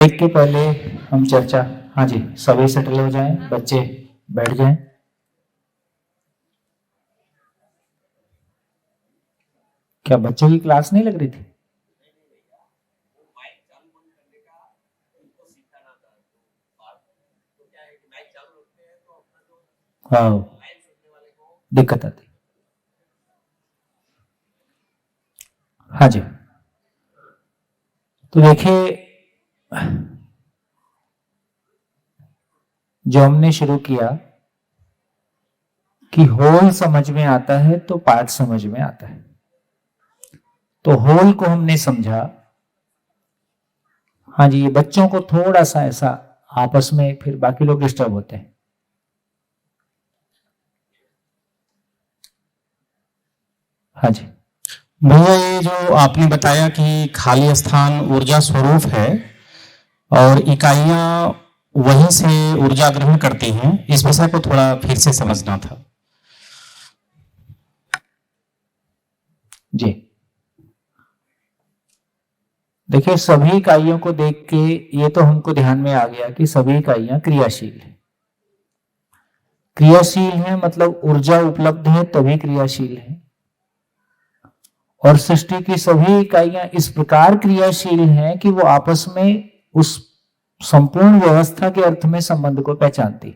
Break के पहले हम चर्चा, हाँ जी, सभी सेटल हो जाएं, बच्चे बैठ जाएं। क्या बच्चों की क्लास नहीं लग रही थी? हाँ, दिक्कत आती। हाँ जी, तो देखिए, जो हमने शुरू किया कि होल समझ में आता है तो पार्ट समझ में आता है। तो होल को हमने समझा। हाँ जी, ये बच्चों को थोड़ा सा ऐसा आपस में फिर बाकी लोग डिस्टर्ब होते हैं। हाँ जी भैया, ये जो आपने बताया कि खाली स्थान ऊर्जा स्वरूप है और इकाइयां वहीं से ऊर्जा ग्रहण करती हैं, इस विषय को थोड़ा फिर से समझना था। जी, देखिए, सभी इकाइयों को देख के ये तो हमको ध्यान में आ गया कि सभी इकाइयां क्रियाशील है। क्रियाशील है मतलब ऊर्जा उपलब्ध है तभी क्रियाशील है। और सृष्टि की सभी इकाइयां इस प्रकार क्रियाशील हैं कि वो आपस में उस संपूर्ण व्यवस्था के अर्थ में संबंध को पहचानती।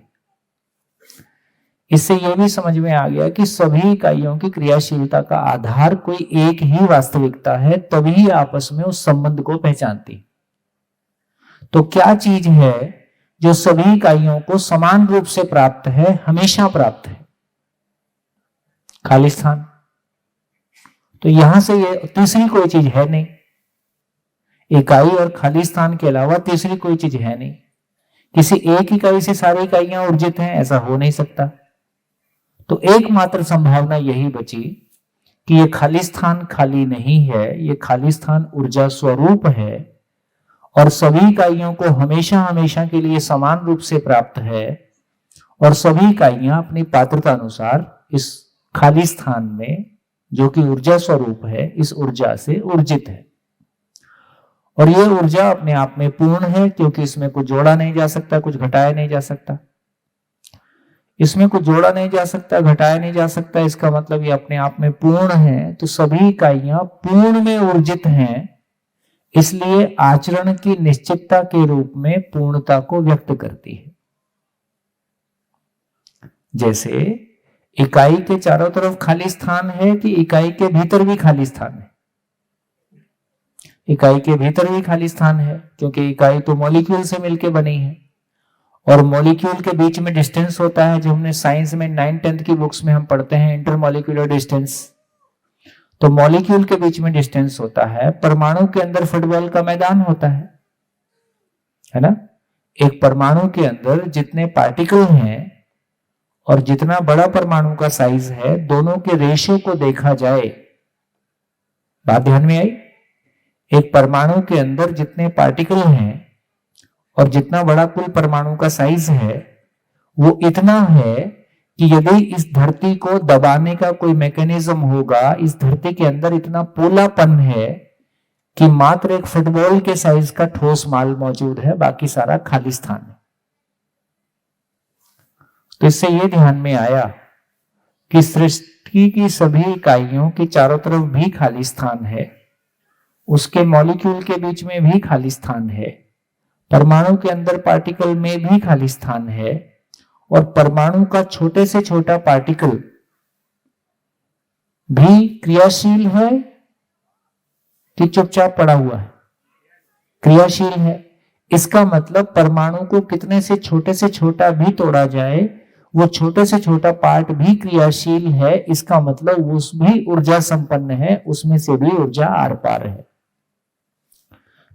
इससे यह भी समझ में आ गया कि सभी इकाइयों की क्रियाशीलता का आधार कोई एक ही वास्तविकता है, तभी आपस में उस संबंध को पहचानती। तो क्या चीज है जो सभी इकाइयों को समान रूप से प्राप्त है, हमेशा प्राप्त है? खाली स्थान। तो यहां से ये तीसरी कोई चीज है नहीं। इकाई और खाली स्थान के अलावा तीसरी कोई चीज है नहीं। किसी एक इकाई से सारी इकाइयां ऊर्जित हैं, ऐसा हो नहीं सकता। तो एकमात्र संभावना यही बची कि ये खाली स्थान खाली नहीं है, ये खाली स्थान ऊर्जा स्वरूप है और सभी इकाइयों को हमेशा हमेशा के लिए समान रूप से प्राप्त है और सभी इकाइयां अपनी पात्रता अनुसार इस खाली स्थान में, जो कि ऊर्जा स्वरूप है, इस ऊर्जा से ऊर्जित है। और यह ऊर्जा अपने आप में पूर्ण है, क्योंकि इसमें कुछ जोड़ा नहीं जा सकता, कुछ घटाया नहीं जा सकता। इसमें कुछ जोड़ा नहीं जा सकता, घटाया नहीं जा सकता, इसका मतलब ये अपने आप में पूर्ण है। तो सभी इकाइयां पूर्ण में ऊर्जित हैं, इसलिए आचरण की निश्चितता के रूप में पूर्णता को व्यक्त करती है। जैसे इकाई के चारों तरफ खाली स्थान है कि इकाई के भीतर भी खाली स्थान है? इकाई के भीतर भी खाली स्थान है, क्योंकि इकाई तो मॉलिक्यूल से मिलकर बनी है और मॉलिक्यूल के बीच में डिस्टेंस होता है, जो हमने साइंस में 9th-10th की बुक्स में हम पढ़ते हैं, इंटरमॉलिक्यूलर डिस्टेंस। तो मॉलिक्यूल के बीच में डिस्टेंस होता है। परमाणु के अंदर फुटबॉल का मैदान होता है ना? एक परमाणु के अंदर जितने पार्टिकल हैं और जितना बड़ा परमाणु का साइज है, दोनों के रेशियो को देखा जाए, बात ध्यान में आई? एक परमाणु के अंदर जितने पार्टिकल हैं और जितना बड़ा कुल परमाणु का साइज है, वो इतना है कि यदि इस धरती को दबाने का कोई मैकेनिज्म होगा, इस धरती के अंदर इतना पोलापन है कि मात्र एक फुटबॉल के साइज का ठोस माल मौजूद है, बाकी सारा खाली स्थान है। तो इससे यह ध्यान में आया कि सृष्टि की सभी इकाइयों के चारों तरफ भी खाली स्थान है, उसके मॉलिक्यूल के बीच में भी खाली स्थान है, परमाणु के अंदर पार्टिकल में भी खाली स्थान है और परमाणु का छोटे से छोटा पार्टिकल भी क्रियाशील है कि चुपचाप पड़ा हुआ है? क्रियाशील है। इसका मतलब परमाणु को कितने से छोटा भी तोड़ा जाए, वो छोटे से छोटा पार्ट भी क्रियाशील है। इसका मतलब वो भी ऊर्जा संपन्न है, उसमें से भी ऊर्जा आर पार है।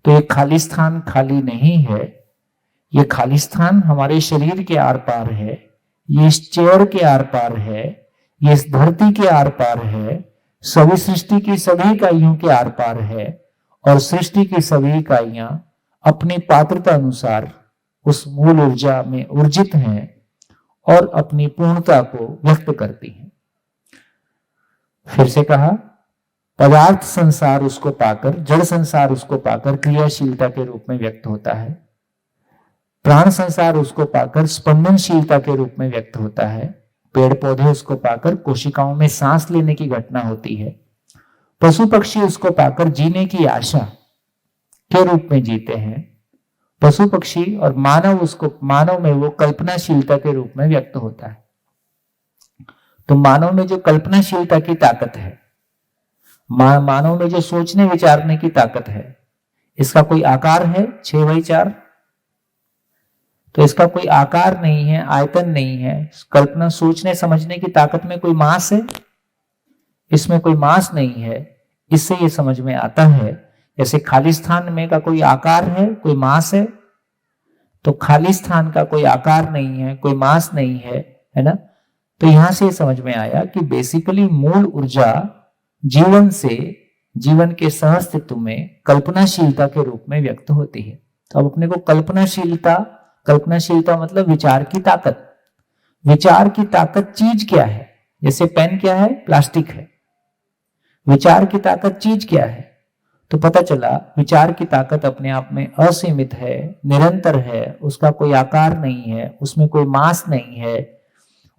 तो ये खाली स्थान खाली नहीं है, ये खाली स्थान हमारे शरीर के आर पार है, ये इस चेयर के आर पार है, ये इस धरती के आर पार है, सभी सृष्टि की सभी इकाइयों के आर पार है और सृष्टि की सभी इकाइयां अपनी पात्रता अनुसार उस मूल ऊर्जा में ऊर्जित हैं और अपनी पूर्णता को व्यक्त करती हैं। फिर से कहा, पदार्थ संसार उसको पाकर, जड़ संसार उसको पाकर क्रियाशीलता के रूप में व्यक्त होता है। प्राण संसार उसको पाकर स्पंदनशीलता के रूप में व्यक्त होता है। पेड़ पौधे उसको पाकर कोशिकाओं में सांस लेने की घटना होती है। पशु पक्षी उसको पाकर जीने की आशा के रूप में जीते हैं। पशु पक्षी और मानव में वो कल्पनाशीलता के रूप में व्यक्त होता है। तो मानव में जो कल्पनाशीलता की ताकत है, मानव में जो सोचने विचारने की ताकत है, इसका कोई आकार है 6/4? तो इसका कोई आकार नहीं है, आयतन नहीं है। कल्पना सोचने समझने की ताकत में कोई मास है? इसमें कोई मास नहीं है। इससे ये समझ में आता है जैसे खाली स्थान में का कोई आकार है, कोई मास है, तो खाली स्थान का कोई आकार नहीं है, कोई मास नहीं है ना। तो यहां से समझ में आया कि बेसिकली मूल ऊर्जा जीवन से, जीवन के सहअस्तित्व में कल्पनाशीलता के रूप में व्यक्त होती है। तो अब अपने को कल्पनाशीलता मतलब विचार की ताकत। विचार की ताकत चीज क्या है? जैसे पेन क्या है? प्लास्टिक है। विचार की ताकत चीज क्या है? तो पता चला विचार की ताकत अपने आप में असीमित है, निरंतर है, उसका कोई आकार नहीं है, उसमें कोई मास नहीं है।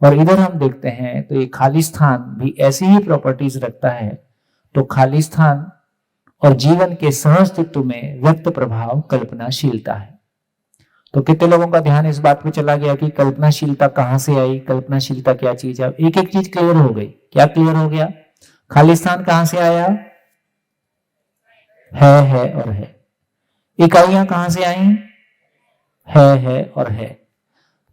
और इधर हम देखते हैं तो ये खाली स्थान भी ऐसी ही प्रॉपर्टीज रखता है। तो खाली स्थान और जीवन के सहअस्तित्व में व्यक्त प्रभाव कल्पनाशीलता है। तो कितने लोगों का ध्यान इस बात पे चला गया कि कल्पनाशीलता कहां से आई, कल्पनाशीलता क्या चीज है? एक एक चीज क्लियर हो गई। क्या क्लियर हो गया? खाली स्थान कहां से आया? है और है। इकाइयां कहां से आई? है और है।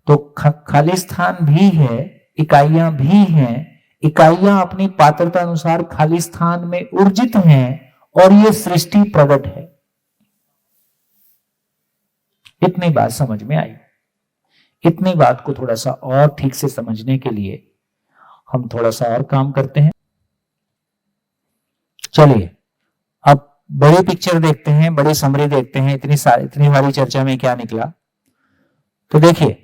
तो खाली स्थान भी है, इकाइयां भी हैं। इकाइयां अपनी पात्रता अनुसार खाली स्थान में ऊर्जित हैं और ये सृष्टि प्रकट है। इतनी बात समझ में आई। इतनी बात को थोड़ा सा और ठीक से समझने के लिए हम थोड़ा सा और काम करते हैं। चलिए अब बड़ी पिक्चर देखते हैं, बड़ी समरी देखते हैं। इतनी सारी चर्चा में क्या निकला? तो देखिए,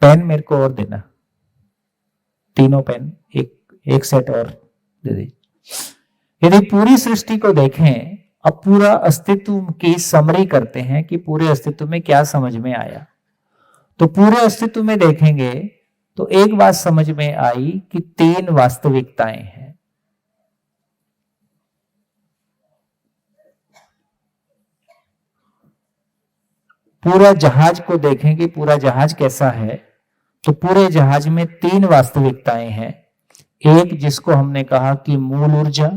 पेन मेरे को और देना, तीनों पेन एक सेट और दे दीजिए। यदि पूरी सृष्टि को देखें, अब पूरा अस्तित्व की समरी करते हैं कि पूरे अस्तित्व में क्या समझ में आया। तो पूरे अस्तित्व में देखेंगे तो एक बात समझ में आई कि 3 वास्तविकताएं हैं। पूरा जहाज को देखें कि पूरा जहाज कैसा है, तो पूरे जहाज में 3 वास्तविकताएं हैं। एक जिसको हमने कहा कि मूल ऊर्जा,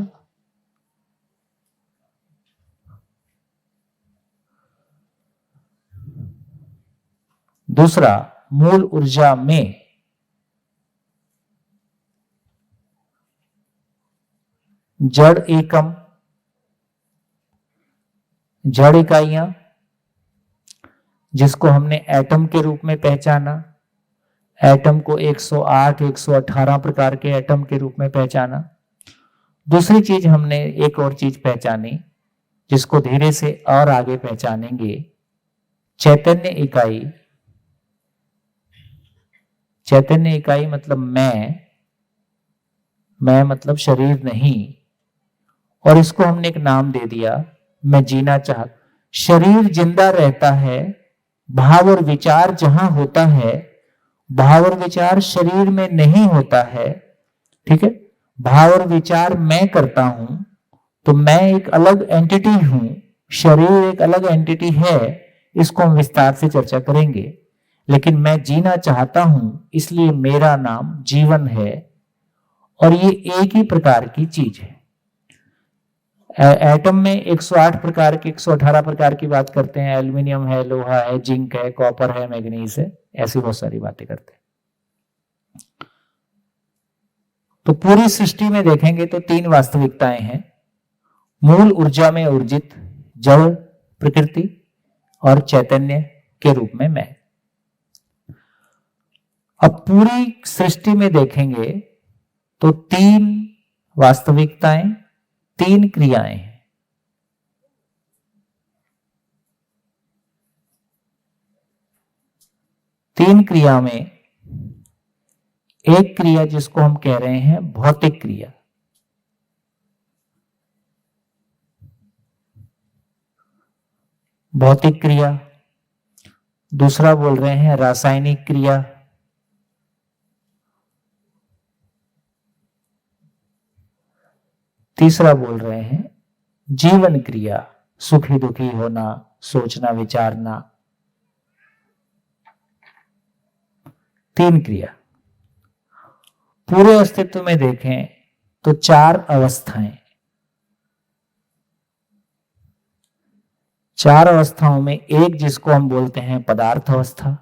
दूसरा मूल ऊर्जा में जड़ एकम, जड़ इकाइयां, जिसको हमने एटम के रूप में पहचाना। एटम को 108, 118 प्रकार के एटम के रूप में पहचाना। दूसरी चीज हमने एक और चीज पहचानी जिसको धीरे से और आगे पहचानेंगे, चैतन्य इकाई। चैतन्य इकाई मतलब मैं मतलब शरीर नहीं। और इसको हमने एक नाम दे दिया, मैं जीना चाह। शरीर जिंदा रहता है, भाव और विचार जहां होता है, भाव और विचार शरीर में नहीं होता है। ठीक है, भाव और विचार मैं करता हूं, तो मैं एक अलग एंटिटी हूं, शरीर एक अलग एंटिटी है। इसको हम विस्तार से चर्चा करेंगे। लेकिन मैं जीना चाहता हूं, इसलिए मेरा नाम जीवन है। और ये एक ही प्रकार की चीज है। एटम में 108 प्रकार के, 118 प्रकार की बात करते हैं। एल्यूमिनियम है, लोहा है, जिंक है, कॉपर है, मैग्नीज है, ऐसी बहुत सारी बातें करते हैं। तो पूरी सृष्टि में देखेंगे तो 3 वास्तविकताएं हैं। मूल ऊर्जा में ऊर्जित जड़ प्रकृति और चैतन्य के रूप में मैं। अब पूरी सृष्टि में देखेंगे तो 3 वास्तविकताएं, 3 क्रियाएं हैं। तीन क्रिया में एक क्रिया जिसको हम कह रहे हैं भौतिक क्रिया, भौतिक क्रिया। दूसरा बोल रहे हैं रासायनिक क्रिया। तीसरा बोल रहे हैं जीवन क्रिया, सुखी दुखी होना, सोचना विचारना। 3 क्रिया। पूरे अस्तित्व में देखें तो 4 अवस्थाएं, 4 अवस्थाओं में एक जिसको हम बोलते हैं पदार्थ अवस्था,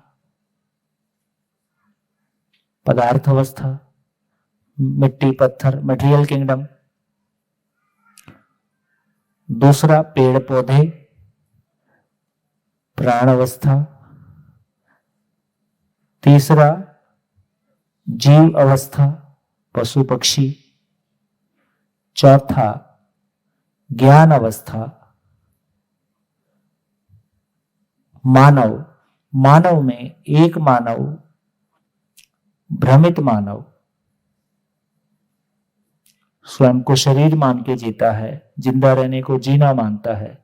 पदार्थ अवस्था, मिट्टी पत्थर, मटेरियल किंगडम। दूसरा पेड़ पौधे, प्राण अवस्था। तीसरा जीव अवस्था, पशु पक्षी। चौथा ज्ञान अवस्था, मानव। मानव में एक मानव भ्रमित मानव, स्वयं को शरीर मान के जीता है, जिंदा रहने को जीना मानता है।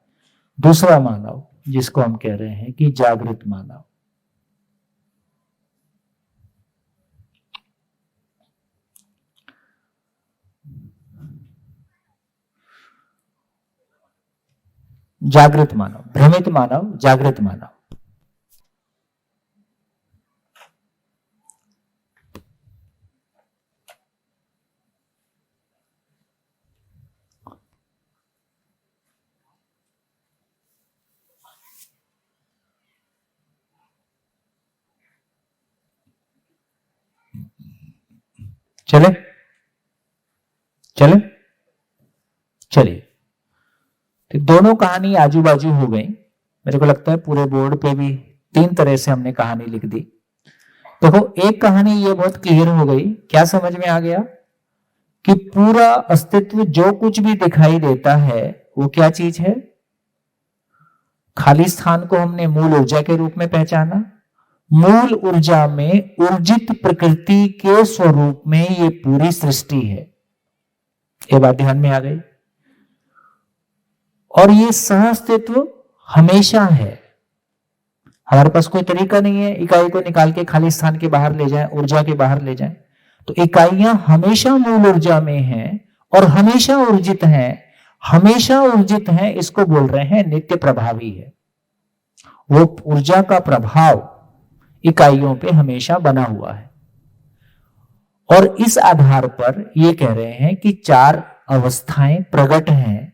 दूसरा मानव जिसको हम कह रहे हैं कि जागृत मानव। जागृत मानव, भ्रमित मानव, जागृत मानव। चले चले चलिए, तो दोनों कहानी आजू बाजू हो गई। मेरे को लगता है पूरे बोर्ड पे भी 3 तरह से हमने कहानी लिख दी। देखो, एक कहानी ये बहुत क्लियर हो गई। क्या समझ में आ गया कि पूरा अस्तित्व जो कुछ भी दिखाई देता है वो क्या चीज है? खाली स्थान को हमने मूल ऊर्जा के रूप में पहचाना। मूल ऊर्जा में ऊर्जित प्रकृति के स्वरूप में ये पूरी सृष्टि है। ये बात ध्यान में आ गई। और ये सह अस्तित्व हमेशा है। हमारे पास कोई तरीका नहीं है इकाई को निकाल के खाली स्थान के बाहर ले जाएं, ऊर्जा के बाहर ले जाएं। तो इकाइयां हमेशा मूल ऊर्जा में हैं और हमेशा ऊर्जित हैं। हमेशा ऊर्जित हैं, इसको बोल रहे हैं नित्य प्रभावी है। वो ऊर्जा का प्रभाव इकाइयों पे हमेशा बना हुआ है। और इस आधार पर ये कह रहे हैं कि 4 अवस्थाएं प्रकट हैं।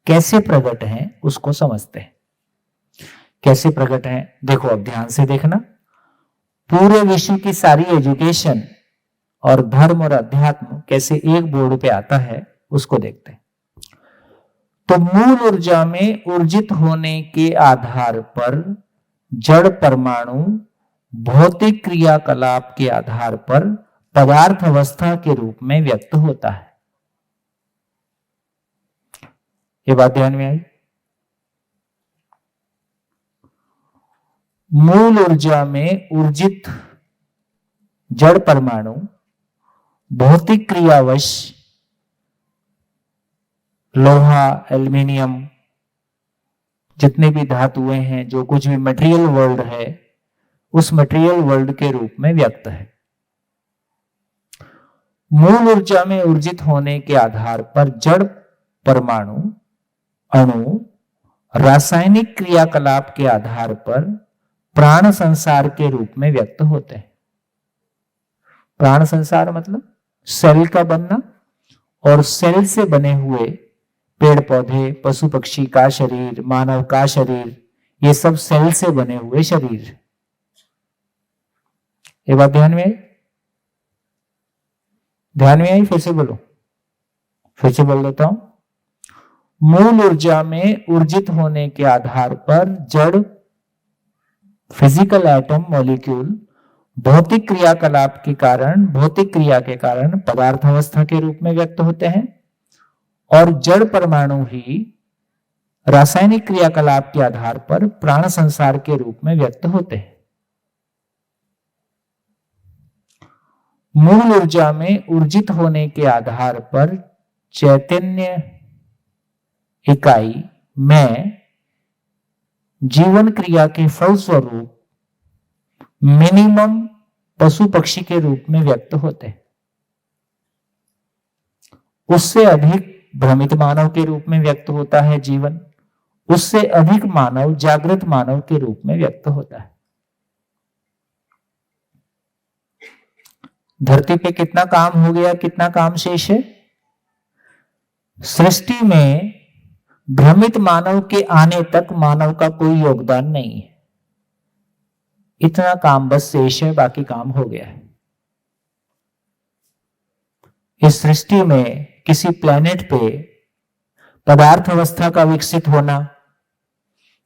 कैसे प्रकट हैं उसको समझते हैं। कैसे प्रकट हैं? देखो, अब ध्यान से देखना। पूरे विश्व की सारी एजुकेशन और धर्म और अध्यात्म कैसे एक बोर्ड पे आता है उसको देखते हैं। तो मूल ऊर्जा में ऊर्जित होने के आधार पर जड़ परमाणु भौतिक क्रियाकलाप के आधार पर पदार्थ अवस्था के रूप में व्यक्त होता है। ये बात ध्यान में आई? मूल ऊर्जा में ऊर्जित जड़ परमाणु भौतिक क्रियावश लोहा, एल्युमिनियम, जितने भी धातुएं हैं, जो कुछ भी मटेरियल वर्ल्ड है, उस मटेरियल वर्ल्ड के रूप में व्यक्त है। मूल ऊर्जा में ऊर्जित होने के आधार पर जड़ परमाणु अणु रासायनिक क्रियाकलाप के आधार पर प्राण संसार के रूप में व्यक्त होते हैं। प्राण संसार मतलब सेल का बनना, और सेल से बने हुए पेड़ पौधे, पशु पक्षी का शरीर, मानव का शरीर, ये सब सेल से बने हुए शरीर। ये बात ध्यान में आई? ध्यान में आई? फिर से बोलो, फिर से बोल देता हूं। मूल ऊर्जा में ऊर्जित होने के आधार पर जड़ फिजिकल एटम मॉलिक्यूल भौतिक क्रियाकलाप के कारण, भौतिक क्रिया के कारण पदार्थ अवस्था के रूप में व्यक्त होते हैं, और जड़ परमाणु ही रासायनिक क्रियाकलाप के आधार पर प्राण संसार के रूप में व्यक्त होते हैं। मूल ऊर्जा में ऊर्जित होने के आधार पर चैतन्य इकाई में जीवन क्रिया के फलस्वरूप मिनिमम पशु पक्षी के रूप में व्यक्त होते हैं। उससे अधिक भ्रमित मानव के रूप में व्यक्त होता है जीवन, उससे अधिक मानव जागृत मानव के रूप में व्यक्त होता है। धरती पे कितना काम हो गया, कितना काम शेष है? सृष्टि में भ्रमित मानव के आने तक मानव का कोई योगदान नहीं है। इतना काम बस शेष है, बाकी काम हो गया है। इस सृष्टि में किसी प्लेनेट पे पदार्थ अवस्था का विकसित होना,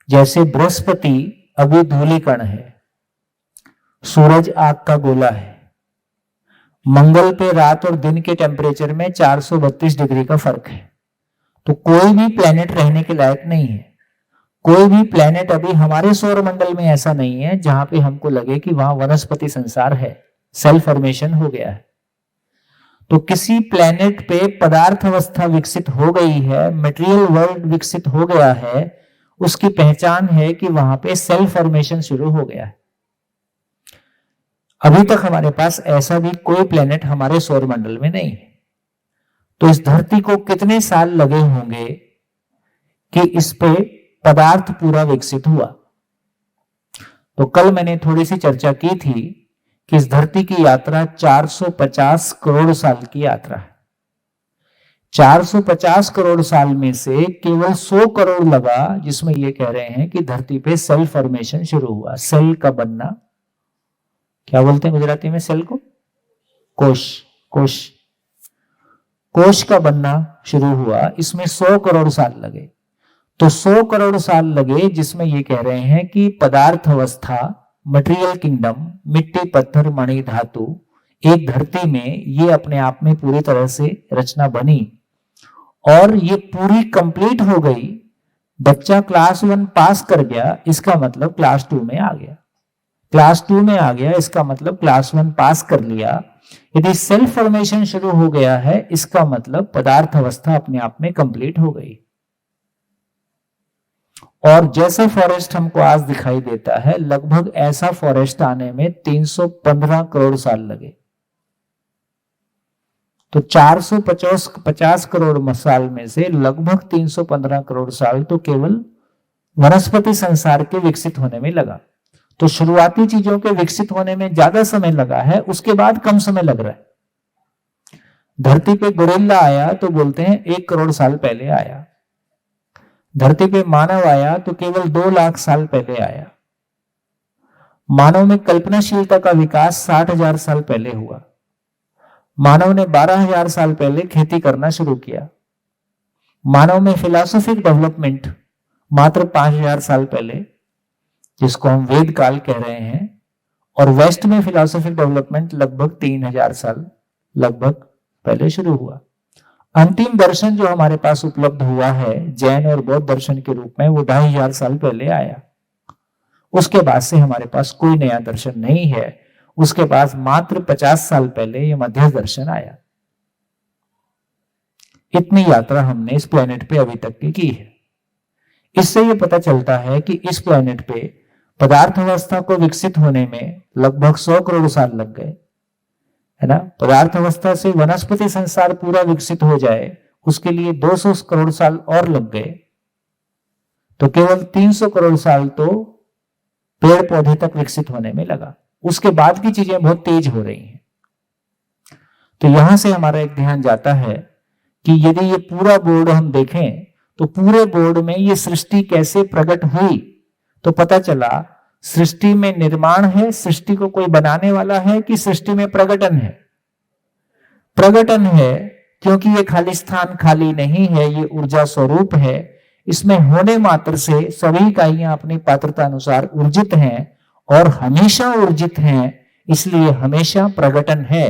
जैसे बृहस्पति अभी धूलिकण है, सूरज आग का गोला है, मंगल पे रात और दिन के टेम्परेचर में 432 डिग्री का फर्क है, तो कोई भी प्लेनेट रहने के लायक नहीं है। कोई भी प्लेनेट अभी हमारे सौर मंडल में ऐसा नहीं है जहां पे हमको लगे कि वहां वनस्पति संसार है, सेल फॉर्मेशन हो गया है। तो किसी प्लेनेट पे पदार्थ अवस्था विकसित हो गई है, मटेरियल वर्ल्ड विकसित हो गया है, उसकी पहचान है कि वहां पे सेल फॉर्मेशन शुरू हो गया है। अभी तक हमारे पास ऐसा भी कोई प्लेनेट हमारे सौर मंडल में नहीं है। तो इस धरती को कितने साल लगे होंगे कि इस पे पदार्थ पूरा विकसित हुआ? तो कल मैंने थोड़ी सी चर्चा की थी कि इस धरती की यात्रा 450 करोड़ साल की यात्रा है। 450 करोड़ साल में से केवल 100 करोड़ लगा जिसमें ये कह रहे हैं कि धरती पे सेल फॉर्मेशन शुरू हुआ। सेल का बनना, क्या बोलते हैं गुजराती में सेल को? कोश। कोश कोश का बनना शुरू हुआ, इसमें 100 करोड़ साल लगे। तो 100 करोड़ साल लगे जिसमें ये कह रहे हैं कि पदार्थ अवस्था, मटेरियल किंगडम, मिट्टी पत्थर मणि धातु, एक धरती में ये अपने आप में पूरी तरह से रचना बनी और ये पूरी कंप्लीट हो गई। बच्चा क्लास 1 पास कर गया, इसका मतलब क्लास 2 में आ गया। क्लास 2 में आ गया, इसका मतलब क्लास 1 पास कर लिया। यदि सेल फॉर्मेशन शुरू हो गया है, इसका मतलब पदार्थ अवस्था अपने आप में कंप्लीट हो गई। और जैसा फॉरेस्ट हमको आज दिखाई देता है, लगभग ऐसा फॉरेस्ट आने में 315 करोड़ साल लगे। तो 450 करोड़ साल में से लगभग 315 करोड़ साल तो केवल वनस्पति संसार के विकसित होने में लगा। तो शुरुआती चीजों के विकसित होने में ज्यादा समय लगा है, उसके बाद कम समय लग रहा है। धरती पे गोरिल्ला आया तो बोलते हैं 1 करोड़ साल पहले आया। धरती पे मानव आया तो केवल 2 लाख साल पहले आया। मानव में कल्पनाशीलता का विकास 60,000 साल पहले हुआ। मानव ने 12,000 साल पहले खेती करना शुरू किया। मानव में फिलॉसफिक डेवलपमेंट मात्र 5,000 साल पहले, जिसको हम वेद काल कह रहे हैं, और वेस्ट में फिलॉसफिक डेवलपमेंट लगभग 3,000 साल लगभग पहले शुरू हुआ। अंतिम दर्शन जो हमारे पास उपलब्ध हुआ है जैन और बौद्ध दर्शन के रूप में, वो 2,500 साल पहले आया। उसके बाद से हमारे पास कोई नया दर्शन नहीं है। उसके पास मात्र 50 साल पहले ये मध्य दर्शन आया। इतनी यात्रा हमने इस प्लेनेट पे अभी तक की है। इससे ये पता चलता है कि इस प्लेनेट पे पदार्थ अवस्था को विकसित होने में लगभग 100 करोड़ साल लग गए, है ना। पदार्थ अवस्था से वनस्पति संसार पूरा विकसित हो जाए, उसके लिए 200 करोड़ साल और लग गए। तो केवल 300 करोड़ साल तो पेड़ पौधे तक विकसित होने में लगा। उसके बाद की चीजें बहुत तेज हो रही हैं। तो यहां से हमारा एक ध्यान जाता है कि यदि ये पूरा बोर्ड हम देखें तो पूरे बोर्ड में ये सृष्टि कैसे प्रकट हुई, तो पता चला सृष्टि में निर्माण है, सृष्टि को कोई बनाने वाला है, कि सृष्टि में प्रकटन है। प्रकटन है क्योंकि ये खाली स्थान खाली नहीं है, ये ऊर्जा स्वरूप है। इसमें होने मात्र से सभी इकाइयां अपनी पात्रता अनुसार ऊर्जित हैं और हमेशा ऊर्जित हैं, इसलिए हमेशा प्रकटन है।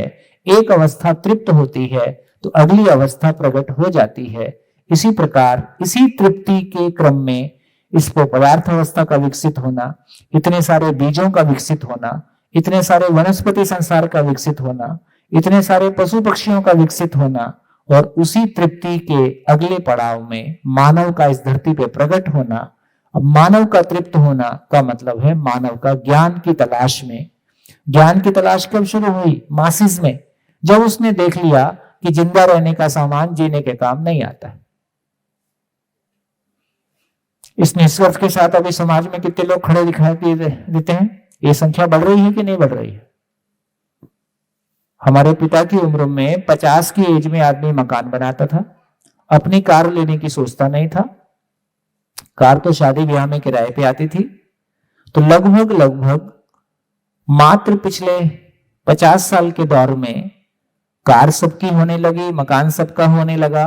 एक अवस्था तृप्त होती है तो अगली अवस्था प्रकट हो जाती है। इसी प्रकार इसी तृप्ति के क्रम में इस पर पदार्थ अवस्था का विकसित होना, इतने सारे बीजों का विकसित होना, इतने सारे वनस्पति संसार का विकसित होना, इतने सारे पशु पक्षियों का विकसित होना और उसी तृप्ति के अगले पड़ाव में मानव का इस धरती पे प्रकट होना। अब मानव का तृप्त होना का मतलब है मानव का ज्ञान की तलाश में। ज्ञान की तलाश कब शुरू हुई? मासिस में, जब उसने देख लिया कि जिंदा रहने का सामान जीने के काम नहीं आता है। इस निष्कर्ष के साथ अभी समाज में कितने लोग खड़े दिखाई देते हैं? ये संख्या बढ़ रही है कि नहीं बढ़ रही है? हमारे पिता की उम्र में 50 की एज में आदमी मकान बनाता था, अपनी कार लेने की सोचता नहीं था। कार तो शादी ब्याह में किराए पे आती थी। तो लगभग मात्र पिछले 50 साल के दौर में कार सबकी होने लगी, मकान सबका होने लगा।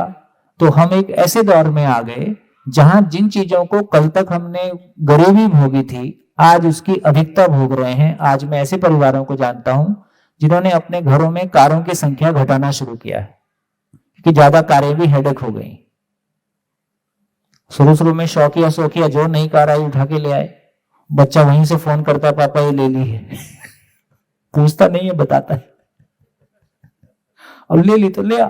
तो हम एक ऐसे दौर में आ गए जहां जिन चीजों को कल तक हमने गरीबी भोगी थी, आज उसकी अधिकता भोग रहे हैं। आज मैं ऐसे परिवारों को जानता हूं जिन्होंने अपने घरों में कारों की संख्या घटाना शुरू किया है कि ज्यादा कारें भी हेडेक हो गई। शुरू में शौकिया जो नई कार आई उठा के ले आए, बच्चा वहीं से फोन करता, पापा ये ले ली है। पूछता नहीं है, बताता है। अब ले ली तो ले आ।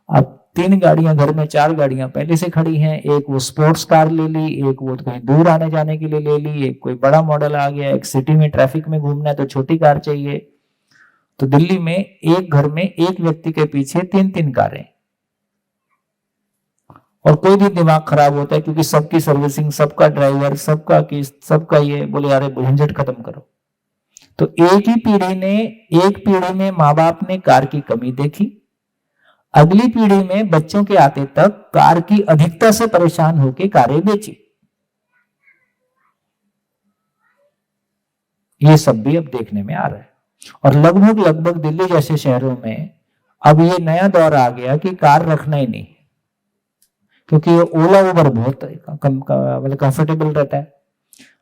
अब 3 गाड़ियां घर में, 4 गाड़ियां पहले से खड़ी हैं। एक वो स्पोर्ट्स कार ले ली, एक वो कहीं दूर आने जाने के लिए ले ली, एक कोई बड़ा मॉडल आ गया, एक सिटी में ट्रैफिक में घूमना है तो छोटी कार चाहिए। तो दिल्ली में एक घर में एक व्यक्ति के पीछे 3-3 कारें। और कोई भी दिमाग खराब होता है क्योंकि सबकी सर्विसिंग, सबका ड्राइवर, सबका किस्त, सबका ये, बोले यार झंझट खत्म करो। तो एक पीढ़ी में माँ बाप ने कार की कमी देखी, अगली पीढ़ी में बच्चों के आते तक कार की अधिकता से परेशान होकर कारें बेची। ये सब भी अब देखने में आ रहा है। और लगभग दिल्ली जैसे शहरों में अब ये नया दौर आ गया कि कार रखना ही नहीं, क्योंकि ये ओला उबर बहुत मतलब कंफर्टेबल रहता है।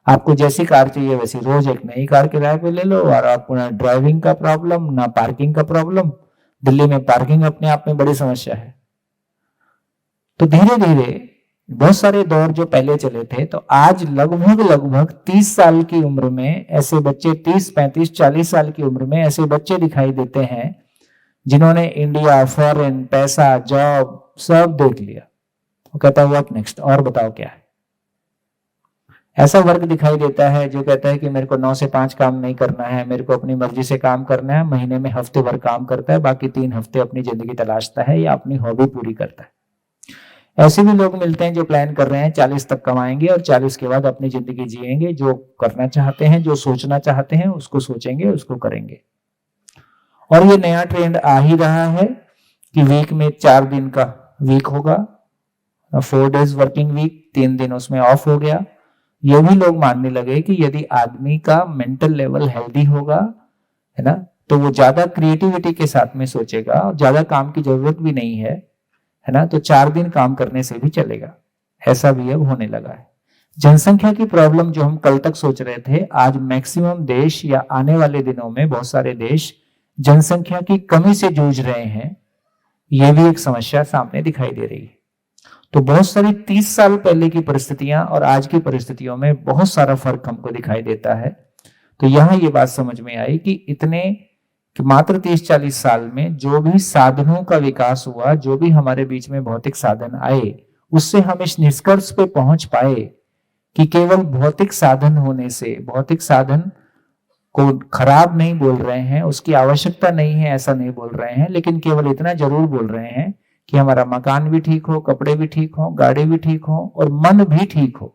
आपको जैसी कार चाहिए वैसी रोज एक नई कार किराए पे ले लो, और आपको ना ड्राइविंग का प्रॉब्लम, ना पार्किंग का प्रॉब्लम। दिल्ली में पार्किंग अपने आप में बड़ी समस्या है। तो धीरे धीरे बहुत सारे दौर जो पहले चले थे, तो आज लगभग 30 साल की उम्र में ऐसे बच्चे, 30, 35, 40 साल की उम्र में ऐसे बच्चे दिखाई देते हैं जिन्होंने इंडिया, फॉरेन, पैसा, जॉब सब देख लिया। वो कहता है व्हाट नेक्स्ट, और बताओ क्या है। ऐसा वर्ग दिखाई देता है जो कहता है कि मेरे को 9 से 5 काम नहीं करना है, मेरे को अपनी मर्जी से काम करना है। महीने में हफ्ते भर काम करता है, बाकी 3 हफ्ते अपनी जिंदगी तलाशता है या अपनी हॉबी पूरी करता है। ऐसे भी लोग मिलते हैं जो प्लान कर रहे हैं 40 तक कमाएंगे और 40 के बाद अपनी जिंदगी जिएंगे। जो करना चाहते हैं, जो सोचना चाहते हैं, उसको सोचेंगे, उसको करेंगे। और ये नया ट्रेंड आ ही रहा है कि वीक में 4 दिन का वीक होगा, 4 डेज वर्किंग वीक, 3 दिन उसमें ऑफ हो गया। ये भी लोग मानने लगे कि यदि आदमी का मेंटल लेवल हेल्दी होगा, है ना, तो वो ज्यादा क्रिएटिविटी के साथ में सोचेगा और ज्यादा काम की जरूरत भी नहीं है ना, तो 4 दिन काम करने से भी चलेगा। ऐसा भी अब होने लगा है। जनसंख्या की प्रॉब्लम जो हम कल तक सोच रहे थे, आज मैक्सिमम देश या आने वाले दिनों में बहुत सारे देश जनसंख्या की कमी से जूझ रहे हैं। यह भी एक समस्या सामने दिखाई दे रही है। तो बहुत सारी 30 साल पहले की परिस्थितियां और आज की परिस्थितियों में बहुत सारा फर्क हमको दिखाई देता है। तो यहां ये बात समझ में आई कि इतने कि मात्र 30-40 साल में जो भी साधनों का विकास हुआ, जो भी हमारे बीच में भौतिक साधन आए, उससे हम इस निष्कर्ष पे पहुंच पाए कि केवल भौतिक साधन होने से, भौतिक साधन को खराब नहीं बोल रहे हैं, उसकी आवश्यकता नहीं है ऐसा नहीं बोल रहे हैं, लेकिन केवल इतना जरूर बोल रहे हैं कि हमारा मकान भी ठीक हो, कपड़े भी ठीक हो, गाड़ी भी ठीक हो और मन भी ठीक हो,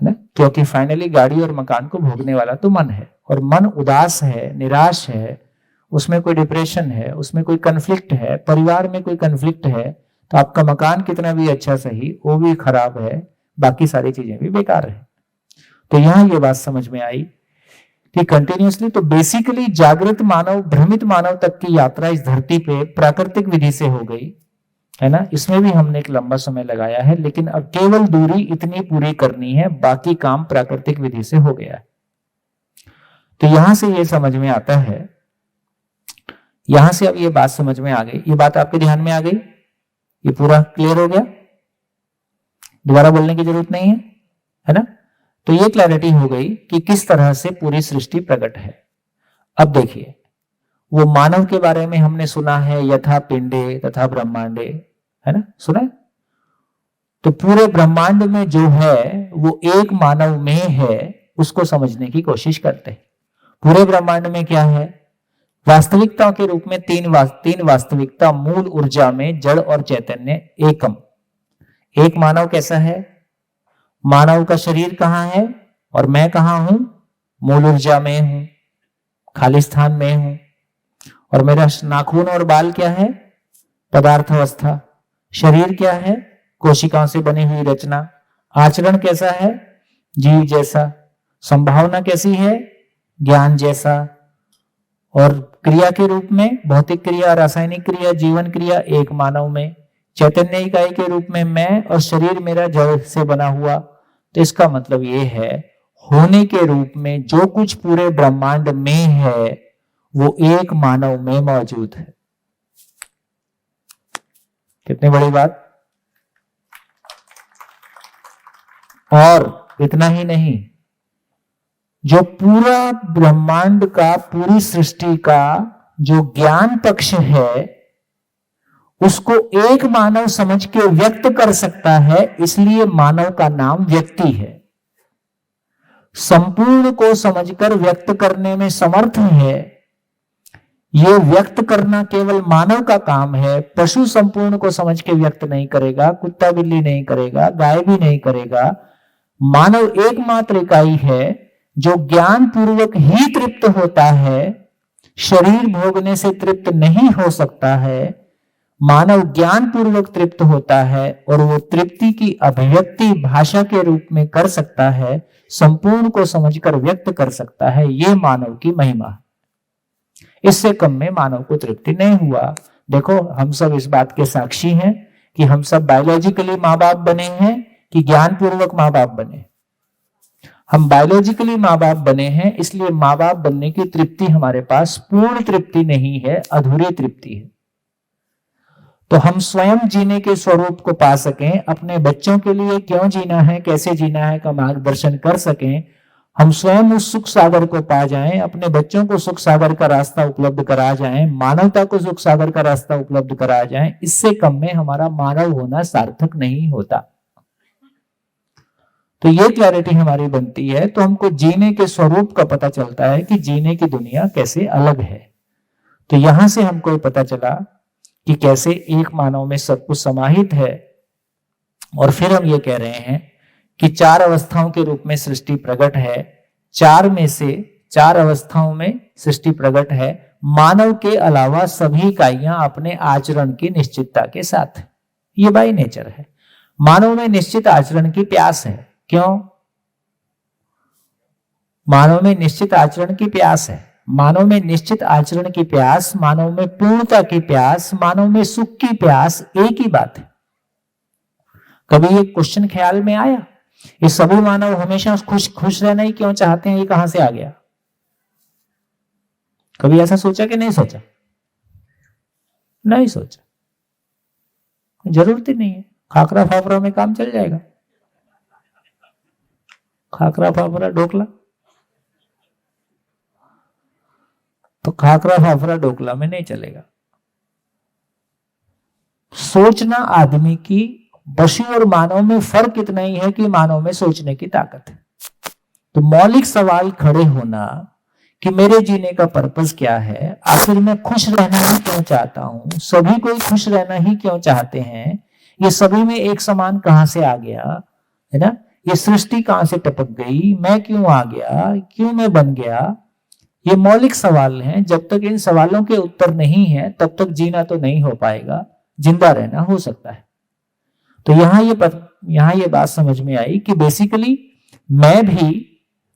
है ना। क्योंकि फाइनली गाड़ी और मकान को भोगने वाला तो मन है, और मन उदास है, निराश है, उसमें कोई डिप्रेशन है, उसमें कोई कन्फ्लिक्ट है, परिवार में कोई कन्फ्लिक्ट है, तो आपका मकान कितना भी अच्छा सही, वो भी खराब है, बाकी सारी चीजें भी बेकार है। तो यहां ये बात समझ में आई कि कंटिन्यूअसली, तो बेसिकली जागृत मानव, भ्रमित मानव तक की यात्रा इस धरती पे प्राकृतिक विधि से हो गई, है ना। इसमें भी हमने एक लंबा समय लगाया है, लेकिन अब केवल दूरी इतनी पूरी करनी है, बाकी काम प्राकृतिक विधि से हो गया है। तो यहां से ये समझ में आता है, यहां से अब ये बात समझ में आ गई, ये बात आपके ध्यान में आ गई, ये पूरा क्लियर हो गया, दोबारा बोलने की जरूरत नहीं है ना। तो ये क्लैरिटी हो गई कि किस तरह से पूरी सृष्टि प्रकट है। अब देखिए, वो मानव के बारे में हमने सुना है, यथा पिंडे तथा ब्रह्मांडे, है ना, सुना है? तो पूरे ब्रह्मांड में जो है वो एक मानव में है, उसको समझने की कोशिश करते हैं। पूरे ब्रह्मांड में क्या है? वास्तविकता के रूप में तीन वास्तविकता, मूल ऊर्जा में जड़ और चैतन्य एकम। एक मानव कैसा है? मानव का शरीर कहाँ है और मैं कहाँ हूं? मूल ऊर्जा में हूं, खाली स्थान में हूं। और मेरा नाखून और बाल क्या है? पदार्थ अवस्था। शरीर क्या है? कोशिकाओं से बनी हुई रचना। आचरण कैसा है? जीव जैसा। संभावना कैसी है? ज्ञान जैसा। और क्रिया के रूप में भौतिक क्रिया, रासायनिक क्रिया, जीवन क्रिया एक मानव में। चैतन्य इकाई के रूप में मैं, और शरीर मेरा जड़ से बना हुआ। तो इसका मतलब ये है, होने के रूप में जो कुछ पूरे ब्रह्मांड में है वो एक मानव में मौजूद है। कितनी बड़ी बात। और इतना ही नहीं, जो पूरा ब्रह्मांड का, पूरी सृष्टि का जो ज्ञान पक्ष है उसको एक मानव समझ के व्यक्त कर सकता है, इसलिए मानव का नाम व्यक्ति है। संपूर्ण को समझकर व्यक्त करने में समर्थ है, ये व्यक्त करना केवल मानव का काम है। पशु संपूर्ण को समझ के व्यक्त नहीं करेगा, कुत्ता बिल्ली नहीं करेगा, गाय भी नहीं करेगा। मानव एकमात्र इकाई है जो ज्ञान पूर्वक ही तृप्त होता है, शरीर भोगने से तृप्त नहीं हो सकता है। मानव ज्ञान पूर्वक तृप्त होता है और वो तृप्ति की अभिव्यक्ति भाषा के रूप में कर सकता है, संपूर्ण को समझकर व्यक्त कर सकता है। ये मानव की महिमा। इससे कम में मानव को तृप्ति नहीं हुआ। देखो, हम सब इस बात के साक्षी हैं कि हम सब बायोलॉजिकली माँ बाप बने हैं कि ज्ञान पूर्वक माँ बाप बने। हम बायोलॉजिकली माँ बाप बने हैं, इसलिए माँ बाप बनने की तृप्ति हमारे पास पूर्ण तृप्ति नहीं है, अधूरी तृप्ति है। तो हम स्वयं जीने के स्वरूप को पा सकें, अपने बच्चों के लिए क्यों जीना है, कैसे जीना है का मार्गदर्शन कर सकें, हम स्वयं उस सुख सागर को पा जाएं, अपने बच्चों को सुख सागर का रास्ता उपलब्ध करा जाएं, मानवता को सुख सागर का रास्ता उपलब्ध करा जाएं, इससे कम में हमारा मानव होना सार्थक नहीं होता। तो ये क्लैरिटी हमारी बनती है, तो हमको जीने के स्वरूप का पता चलता है कि जीने की दुनिया कैसे अलग है। तो यहां से हमको पता चला कि कैसे एक मानव में सब कुछ समाहित है। और फिर हम ये कह रहे हैं कि चार अवस्थाओं के रूप में सृष्टि प्रकट है। चार में से चार अवस्थाओं में सृष्टि प्रकट है। मानव के अलावा सभी इकाइयां अपने आचरण की निश्चितता के साथ है। ये बाई नेचर है। मानव में निश्चित आचरण की प्यास है। क्यों? मानव में निश्चित आचरण की प्यास है। मानव में निश्चित आचरण की प्यास, मानव में पूर्णता की प्यास, मानव में सुख की प्यास, एक ही बात है। कभी ये क्वेश्चन ख्याल में आया, ये सभी मानव हमेशा खुश रहना ही क्यों चाहते हैं, ये कहां से आ गया? कभी ऐसा सोचा कि नहीं सोचा? नहीं सोचा, जरूरत ही नहीं है। खाकरा फाफरा में काम चल जाएगा। खाकरा फाफरा ढोकला, तो खाकरा फाफरा ढोकला में नहीं चलेगा। सोचना आदमी की, पशु और मानव में फर्क इतना ही है कि मानव में सोचने की ताकत है। तो मौलिक सवाल खड़े होना कि मेरे जीने का पर्पस क्या है, आखिर मैं खुश रहना ही क्यों चाहता हूं, सभी कोई खुश रहना ही क्यों चाहते हैं, ये सभी में एक समान कहां से आ गया, है ना, ये सृष्टि कहां से टपक गई, मैं क्यों आ गया, क्यों मैं बन गया, ये मौलिक सवाल हैं। जब तक इन सवालों के उत्तर नहीं है तब तक जीना तो नहीं हो पाएगा, जिंदा रहना हो सकता है। तो यहां ये बात समझ में आई कि बेसिकली मैं भी,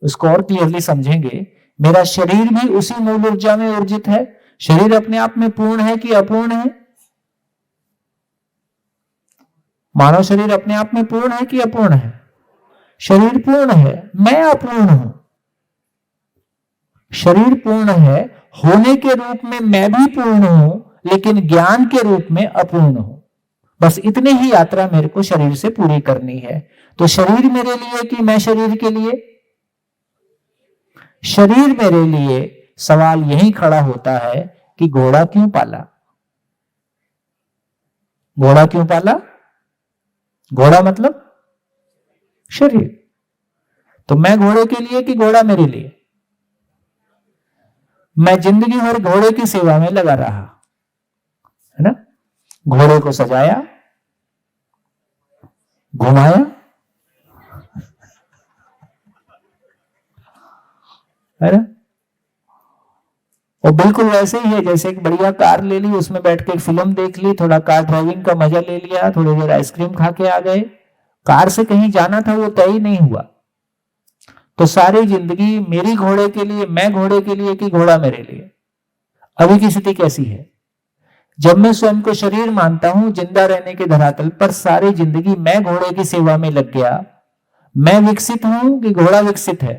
उसको और क्लियरली समझेंगे, मेरा शरीर भी उसी मूल ऊर्जा में ऊर्जित है। शरीर अपने आप में पूर्ण है कि अपूर्ण है? मानव शरीर अपने आप में पूर्ण है कि अपूर्ण है? शरीर पूर्ण है, मैं अपूर्ण हूं। शरीर पूर्ण है, होने के रूप में मैं भी पूर्ण हूं, लेकिन ज्ञान के रूप में अपूर्ण हूं। बस इतनी ही यात्रा मेरे को शरीर से पूरी करनी है। तो शरीर मेरे लिए कि मैं शरीर के लिए? शरीर मेरे लिए। सवाल यही खड़ा होता है कि घोड़ा क्यों पाला? घोड़ा क्यों पाला? घोड़ा मतलब शरीर। तो मैं घोड़े के लिए कि घोड़ा मेरे लिए? मैं जिंदगी भर घोड़े की सेवा में लगा रहा, है ना? घोड़े को सजाया, घुमाया, है ना? और बिल्कुल वैसे ही है जैसे एक बढ़िया कार ले ली, उसमें बैठ के एक फिल्म देख ली, थोड़ा कार ड्राइविंग का मजा ले लिया, थोड़ी देर आइसक्रीम खा के आ गए, कार से कहीं जाना था वो तय ही नहीं हुआ। तो सारी जिंदगी मेरी घोड़े के लिए, मैं घोड़े के लिए कि घोड़ा मेरे लिए? अभी की स्थिति कैसी है? जब मैं स्वयं को शरीर मानता हूं, जिंदा रहने के धरातल पर सारी जिंदगी मैं घोड़े की सेवा में लग गया। मैं विकसित हूं कि घोड़ा विकसित है?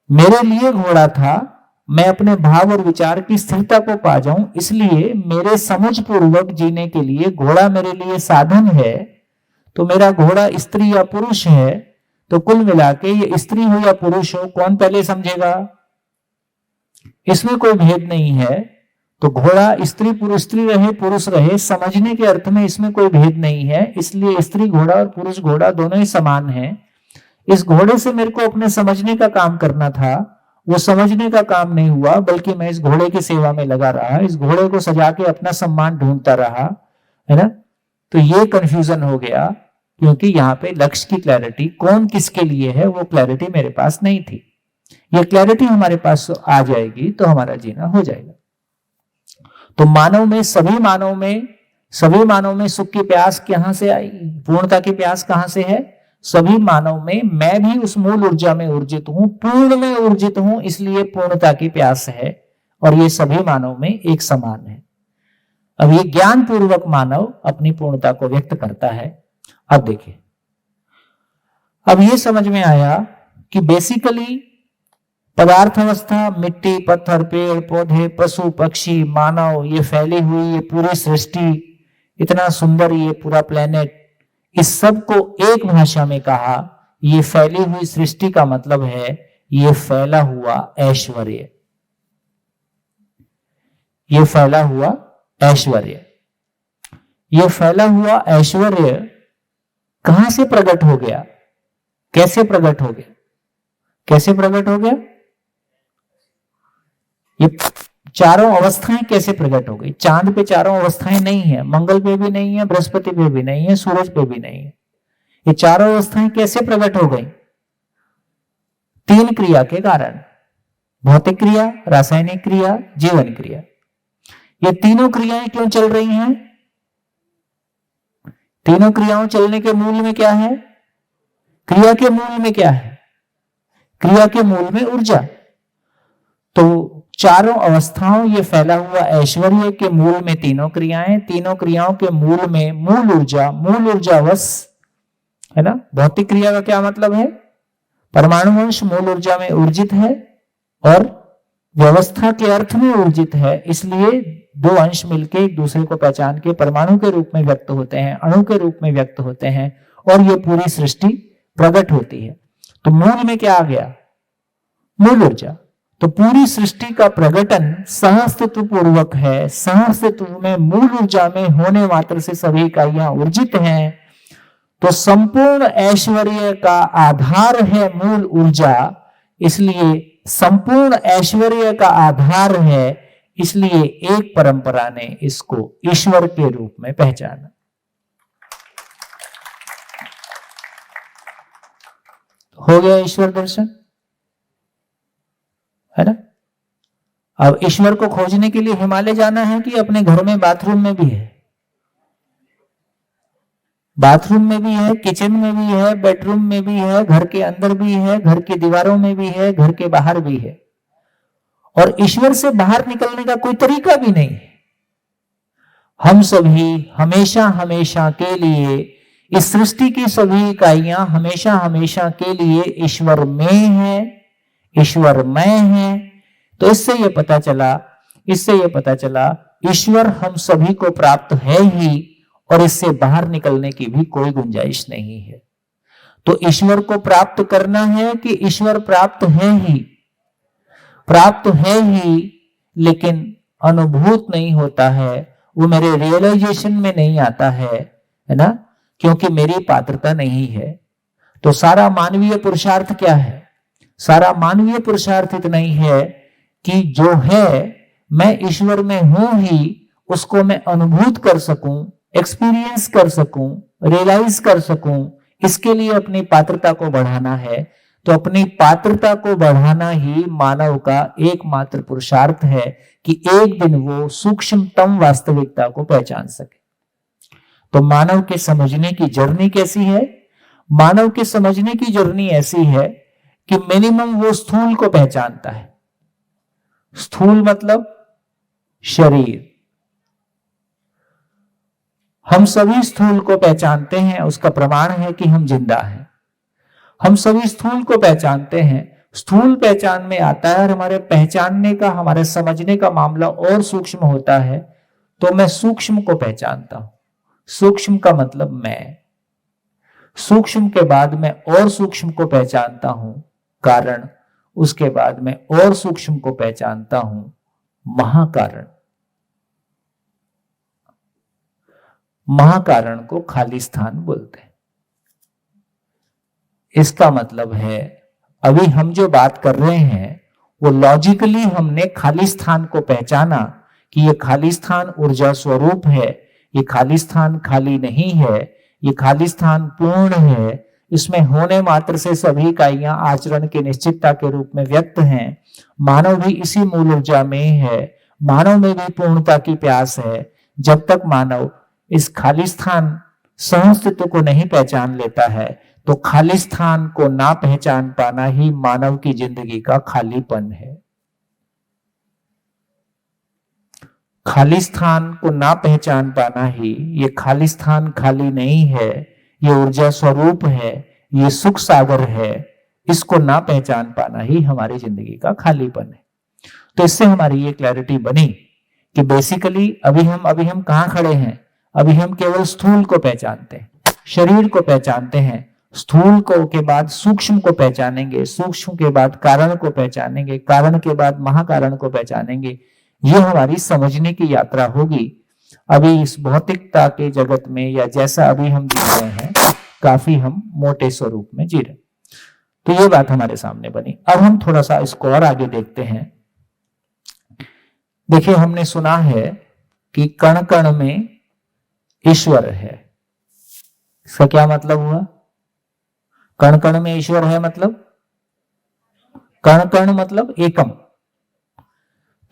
मेरे लिए घोड़ा था, मैं अपने भाव और विचार की स्थिरता को पा जाऊं, इसलिए मेरे समझ पूर्वक जीने के लिए घोड़ा मेरे लिए साधन है। तो मेरा घोड़ा स्त्री या पुरुष है, तो कुल मिला के ये स्त्री हो या पुरुष हो, कौन पहले समझेगा? इसमें कोई भेद नहीं है। तो घोड़ा स्त्री पुरुष, स्त्री रहे पुरुष रहे, समझने के अर्थ में इसमें कोई भेद नहीं है। इसलिए स्त्री घोड़ा और पुरुष घोड़ा दोनों ही समान हैं। इस घोड़े से मेरे को अपने समझने का काम करना था, वो समझने का काम नहीं हुआ, बल्कि मैं इस घोड़े की सेवा में लगा रहा, इस घोड़े को सजा के अपना सम्मान ढूंढता रहा, है ना? तो ये कंफ्यूजन हो गया, क्योंकि यहाँ पे लक्ष्य की क्लैरिटी, कौन किसके लिए है, वो क्लैरिटी मेरे पास नहीं थी। ये क्लैरिटी हमारे पास आ जाएगी तो हमारा जीना हो जाएगा। तो मानव में, सभी मानव में सुख की प्यास कहां से आई? पूर्णता की प्यास कहां से है? सभी मानव में। मैं भी उस मूल ऊर्जा में ऊर्जित हूं, पूर्ण में ऊर्जित हूं, इसलिए पूर्णता की प्यास है। और ये सभी मानव में एक समान है। अब ये ज्ञान पूर्वक मानव अपनी पूर्णता को व्यक्त करता है। अब देखिए, अब ये समझ में आया कि बेसिकली पदार्थ अवस्था, मिट्टी, पत्थर, पेड़ पौधे, पशु पक्षी, मानव, ये फैली हुई ये पूरी सृष्टि, इतना सुंदर ये पूरा प्लेनेट, इस सब को एक भाषा में कहा, ये फैली हुई सृष्टि का मतलब है ये फैला हुआ ऐश्वर्य। ये फैला हुआ ऐश्वर्य, ये फैला हुआ ऐश्वर्य कहां से प्रकट हो गया? कैसे प्रकट हो गया? कैसे प्रकट हो गया? ये चारों अवस्थाएं कैसे प्रकट हो गई? चांद पे चारों अवस्थाएं नहीं है, मंगल पे भी नहीं है, बृहस्पति पे भी नहीं है, सूरज पे भी नहीं है। ये चारों अवस्थाएं कैसे प्रकट हो गई? तीन क्रिया के कारण, भौतिक क्रिया, रासायनिक क्रिया, जीवन क्रिया। ये तीनों क्रियाएं क्यों चल रही हैं? तीनों क्रियाओं चलने के मूल में क्या है? क्रिया के मूल में क्या है? क्रिया के मूल में ऊर्जा। तो चारों अवस्थाओं, ये फैला हुआ ऐश्वर्य के मूल में तीनों क्रियाएं, तीनों क्रियाओं के मूल में मूल ऊर्जा, मूल ऊर्जावश, है ना? भौतिक क्रिया का क्या मतलब है? परमाणु अंश मूल ऊर्जा में ऊर्जित है और व्यवस्था के अर्थ में ऊर्जित है, इसलिए दो अंश मिलकर एक दूसरे को पहचान के परमाणु के रूप में व्यक्त होते हैं, अणु के रूप में व्यक्त होते हैं, और ये पूरी सृष्टि प्रकट होती है। तो मूल में क्या आ गया? मूल ऊर्जा। तो पूरी सृष्टि का प्रकटन सहअस्तित्व पूर्वक है। सहअस्तित्व में मूल ऊर्जा में होने मात्र से सभी इकाइयां ऊर्जित हैं। तो संपूर्ण ऐश्वर्य का आधार है मूल ऊर्जा, इसलिए संपूर्ण ऐश्वर्य का आधार है, इसलिए एक परंपरा ने इसको ईश्वर के रूप में पहचाना। हो गया ईश्वर दर्शन, है ना? अब ईश्वर को खोजने के लिए हिमालय जाना है कि अपने घर में बाथरूम में भी है? बाथरूम में भी है, किचन में भी है, बेडरूम में भी है, घर के अंदर भी है, घर की दीवारों में भी है, घर के बाहर भी है। और ईश्वर से बाहर निकलने का कोई तरीका भी नहीं है। हम सभी हमेशा हमेशा के लिए, इस सृष्टि की सभी इकाइयां हमेशा हमेशा के लिए ईश्वर में है, ईश्वर में है। तो इससे यह पता चला ईश्वर हम सभी को प्राप्त है ही, और इससे बाहर निकलने की भी कोई गुंजाइश नहीं है। तो ईश्वर को प्राप्त करना है कि ईश्वर प्राप्त है ही? प्राप्त है ही, लेकिन अनुभूत नहीं होता है, वो मेरे रियलाइजेशन में नहीं आता है ना, क्योंकि मेरी पात्रता नहीं है। तो सारा मानवीय पुरुषार्थ क्या है? सारा मानवीय पुरुषार्थ इतना ही है कि जो है मैं ईश्वर में हूं ही, उसको मैं अनुभूत कर सकूं, एक्सपीरियंस कर सकूं, रियलाइज कर सकूं। इसके लिए अपनी पात्रता को बढ़ाना है। तो अपनी पात्रता को बढ़ाना ही मानव का एकमात्र पुरुषार्थ है कि एक दिन वो सूक्ष्मतम वास्तविकता को पहचान सके। तो मानव के समझने की जर्नी कैसी है? मानव के समझने की जर्नी ऐसी है कि मिनिमम वो स्थूल को पहचानता है। स्थूल मतलब शरीर। हम सभी स्थूल को पहचानते हैं, उसका प्रमाण है कि हम जिंदा हैं। हम सभी स्थूल को पहचानते हैं। स्थूल पहचान में आता है और हमारे पहचानने का, हमारे समझने का मामला और सूक्ष्म होता है। तो मैं सूक्ष्म को पहचानता हूं। सूक्ष्म का मतलब मैं। सूक्ष्म के बाद मैं और सूक्ष्म को पहचानता हूं, कारण। उसके बाद मैं और सूक्ष्म को पहचानता हूं, महाकारण। महाकारण को खाली स्थान बोलते हैं। इसका मतलब है अभी हम जो बात कर रहे हैं वो लॉजिकली हमने खाली स्थान को पहचाना कि ये खाली स्थान ऊर्जा स्वरूप है, ये खाली स्थान खाली नहीं है, ये खाली स्थान पूर्ण है, इसमें होने मात्र से सभी इकाइयां आचरण की निश्चितता के रूप में व्यक्त हैं। मानव भी इसी मूल ऊर्जा में है। मानव में भी पूर्णता की प्यास है। जब तक मानव इस खाली स्थान सहअस्तित्व को नहीं पहचान लेता है, तो खाली स्थान को ना पहचान पाना ही मानव की जिंदगी का खालीपन है। खाली स्थान को ना पहचान पाना ही, ये खाली स्थान खाली नहीं है, ये ऊर्जा स्वरूप है, ये सुख सागर है, इसको ना पहचान पाना ही हमारी जिंदगी का खालीपन है। तो इससे हमारी ये क्लैरिटी बनी कि बेसिकली अभी हम कहां खड़े हैं? अभी हम केवल स्थूल को पहचानते हैं, शरीर को पहचानते हैं। स्थूल को के बाद सूक्ष्म को पहचानेंगे, सूक्ष्म के बाद कारण को पहचानेंगे, कारण के बाद महाकारण को पहचानेंगे। ये हमारी समझने की यात्रा होगी। अभी इस भौतिकता के जगत में, या जैसा अभी हम जी रहे हैं, काफी हम मोटे स्वरूप में जी रहे। तो ये बात हमारे सामने बनी। अब हम थोड़ा सा इसको और आगे देखते हैं। देखिए, हमने सुना है कि कण कण में ईश्वर है। इसका क्या मतलब हुआ? कण कण में ईश्वर है मतलब, कण कण मतलब एकम।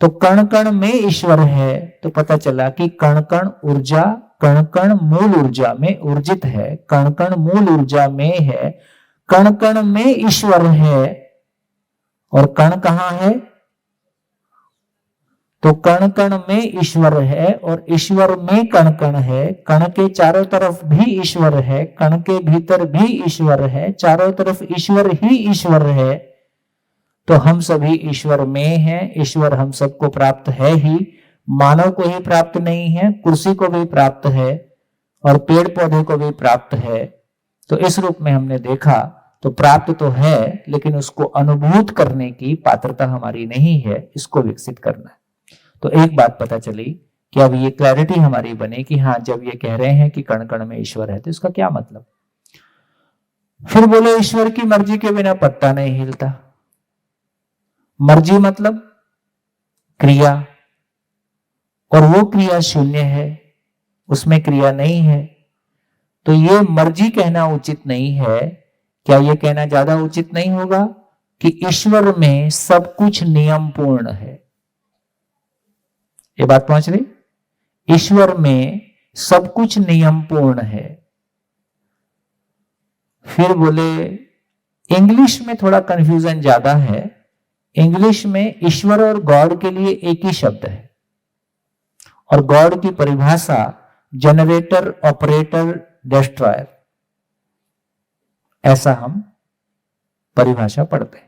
तो कण कण में ईश्वर है, तो पता चला कि कण कण ऊर्जा, कण कण मूल ऊर्जा में ऊर्जित है, कण कण मूल ऊर्जा में है, कण कण में ईश्वर है। और कण कहां है? तो कण कण में ईश्वर है और ईश्वर में कण कण है। कण के चारों तरफ भी ईश्वर है, कण के भीतर भी ईश्वर है, चारों तरफ ईश्वर ही ईश्वर है। तो हम सभी ईश्वर में हैं। ईश्वर हम सबको प्राप्त है ही, मानव को ही प्राप्त नहीं है, कुर्सी को भी प्राप्त है और पेड़ पौधे को भी प्राप्त है। तो इस रूप में हमने देखा, तो प्राप्त तो है, लेकिन उसको अनुभूत करने की पात्रता हमारी नहीं है, इसको विकसित करना है। तो एक बात पता चली कि अब ये क्लैरिटी हमारी बने कि हाँ, जब ये कह रहे हैं कि कण कण में ईश्वर है, तो इसका क्या मतलब? फिर बोले ईश्वर की मर्जी के बिना पत्ता नहीं हिलता। मर्जी मतलब क्रिया, और वो क्रिया शून्य है, उसमें क्रिया नहीं है। तो ये मर्जी कहना उचित नहीं है। क्या ये कहना ज्यादा उचित नहीं होगा कि ईश्वर में सब कुछ नियम पूर्ण है? ये बात पहुंच रही? ईश्वर में सब कुछ नियम पूर्ण है। फिर बोले इंग्लिश में थोड़ा कंफ्यूजन ज्यादा है। इंग्लिश में ईश्वर और गॉड के लिए एक ही शब्द है, और गॉड की परिभाषा जनरेटर, ऑपरेटर, डिस्ट्रॉयर, ऐसा हम परिभाषा पढ़ते हैं।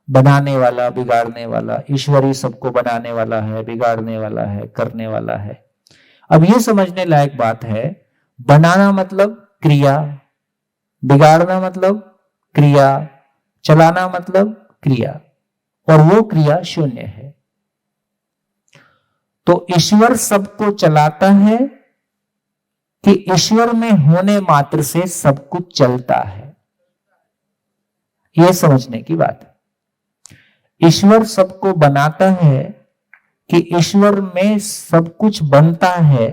बनाने वाला, बिगाड़ने वाला। ईश्वर ही सबको बनाने वाला है, बिगाड़ने वाला है, करने वाला है। अब ये समझने लायक बात है, बनाना मतलब क्रिया, बिगाड़ना मतलब क्रिया, चलाना मतलब क्रिया, और वो क्रिया शून्य है। तो ईश्वर सबको चलाता है कि ईश्वर में होने मात्र से सब कुछ चलता है? यह समझने की बात है। ईश्वर सबको बनाता है कि ईश्वर में सब कुछ बनता है?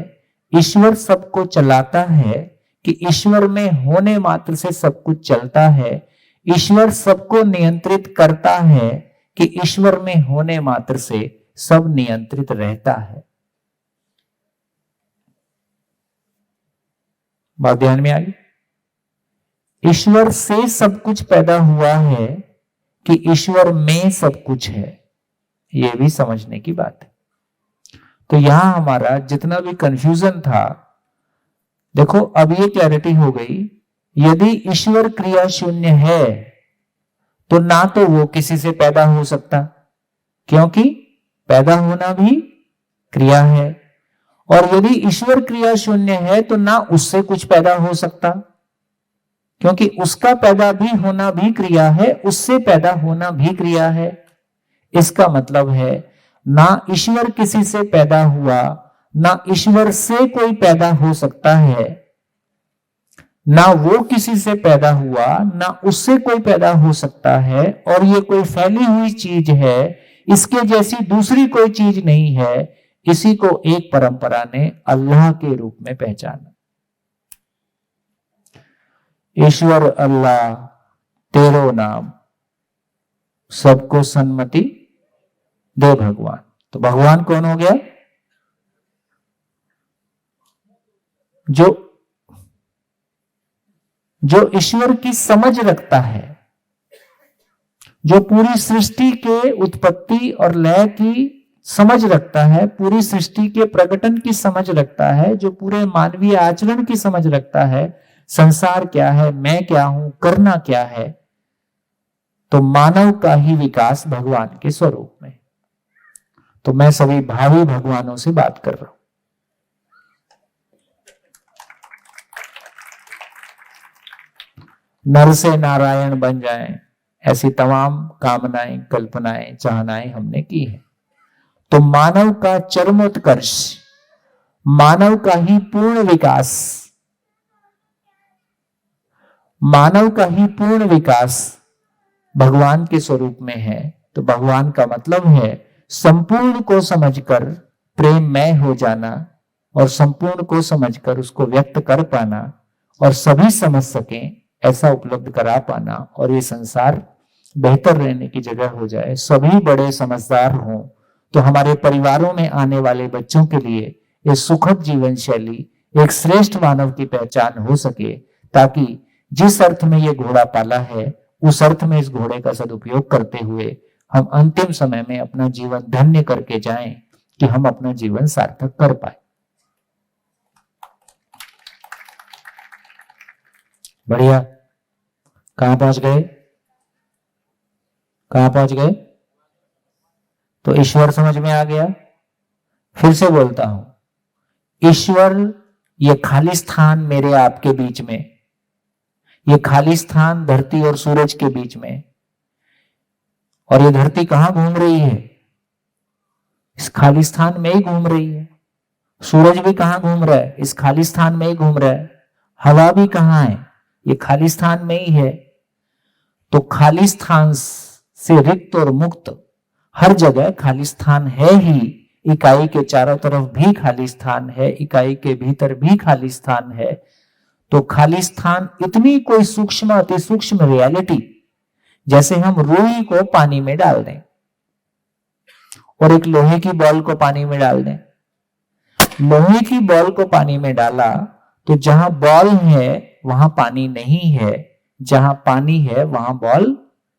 ईश्वर सबको चलाता है कि ईश्वर में होने मात्र से सब कुछ चलता है? ईश्वर सबको नियंत्रित करता है कि ईश्वर में होने मात्र से सब नियंत्रित रहता है? बात ध्यान में आ गई? ईश्वर से सब कुछ पैदा हुआ है कि ईश्वर में सब कुछ है? यह भी समझने की बात है। तो यहां हमारा जितना भी कंफ्यूजन था, देखो अब ये क्लैरिटी हो गई। यदि ईश्वर क्रिया शून्य है तो ना तो वो किसी से पैदा हो सकता, क्योंकि पैदा होना भी क्रिया है, और यदि ईश्वर क्रिया शून्य है तो ना उससे कुछ पैदा हो सकता, क्योंकि उसका पैदा भी होना भी क्रिया है, उससे पैदा होना भी क्रिया है। इसका मतलब है ना ईश्वर किसी से पैदा हुआ, ना ईश्वर से कोई पैदा हो सकता है, ना वो किसी से पैदा हुआ, ना उससे कोई पैदा हो सकता है, और ये कोई फैली हुई चीज है, इसके जैसी दूसरी कोई चीज नहीं है। इसी को एक परंपरा ने अल्लाह के रूप में पहचाना। ईश्वर अल्लाह तेरो नाम, सबको सन्मति दे भगवान। तो भगवान कौन हो गया? जो ईश्वर की समझ रखता है, जो पूरी सृष्टि के उत्पत्ति और लय की समझ रखता है, पूरी सृष्टि के प्रकटन की समझ रखता है, जो पूरे मानवीय आचरण की समझ रखता है, संसार क्या है, मैं क्या हूं, करना क्या है, तो मानव का ही विकास भगवान के स्वरूप में। तो मैं सभी भावी भगवानों से बात कर रहा हूं। नर से नारायण बन जाएं, ऐसी तमाम कामनाएं, कल्पनाएं, चाहनाएं हमने की है। तो मानव का चरमोत्कर्ष, मानव का ही पूर्ण विकास, मानव का ही पूर्ण विकास भगवान के स्वरूप में है। तो भगवान का मतलब है संपूर्ण को समझकर प्रेममय हो जाना, और संपूर्ण को समझकर उसको व्यक्त कर पाना, और सभी समझ सकें ऐसा उपलब्ध करा पाना, और ये संसार बेहतर रहने की जगह हो जाए, सभी बड़े समझदार हों, तो हमारे परिवारों में आने वाले बच्चों के लिए ये सुखद जीवन शैली एक श्रेष्ठ मानव की पहचान हो सके, ताकि जिस अर्थ में ये घोड़ा पाला है उस अर्थ में इस घोड़े का सदुपयोग करते हुए हम अंतिम समय में अपना जीवन धन्य करके जाएं, कि हम अपना जीवन सार्थक कर पाए। बढ़िया। कहां पहुंच गए? कहां पहुंच गए? तो ईश्वर समझ में आ गया। फिर से बोलता हूं, ईश्वर ये खाली स्थान मेरे आपके बीच में, ये खाली स्थान धरती और सूरज के बीच में, और ये धरती कहां घूम रही है? इस खाली स्थान में ही घूम रही है। सूरज भी कहां घूम रहा है? इस खाली स्थान में ही घूम रहा है। हवा भी कहां है? ये खाली स्थान में ही है। तो खाली स्थान से रिक्त और मुक्त हर जगह खाली स्थान है ही। इकाई के चारों तरफ भी खाली स्थान है, इकाई के भीतर भी खाली स्थान है। तो खाली स्थान इतनी कोई सूक्ष्म, अति सूक्ष्म रियलिटी, जैसे हम रुई को पानी में डाल दें और एक लोहे की बॉल को पानी में डाल दें। लोहे की बॉल को पानी में डाला तो जहां बॉल है वहां पानी नहीं है, जहां पानी है वहां बॉल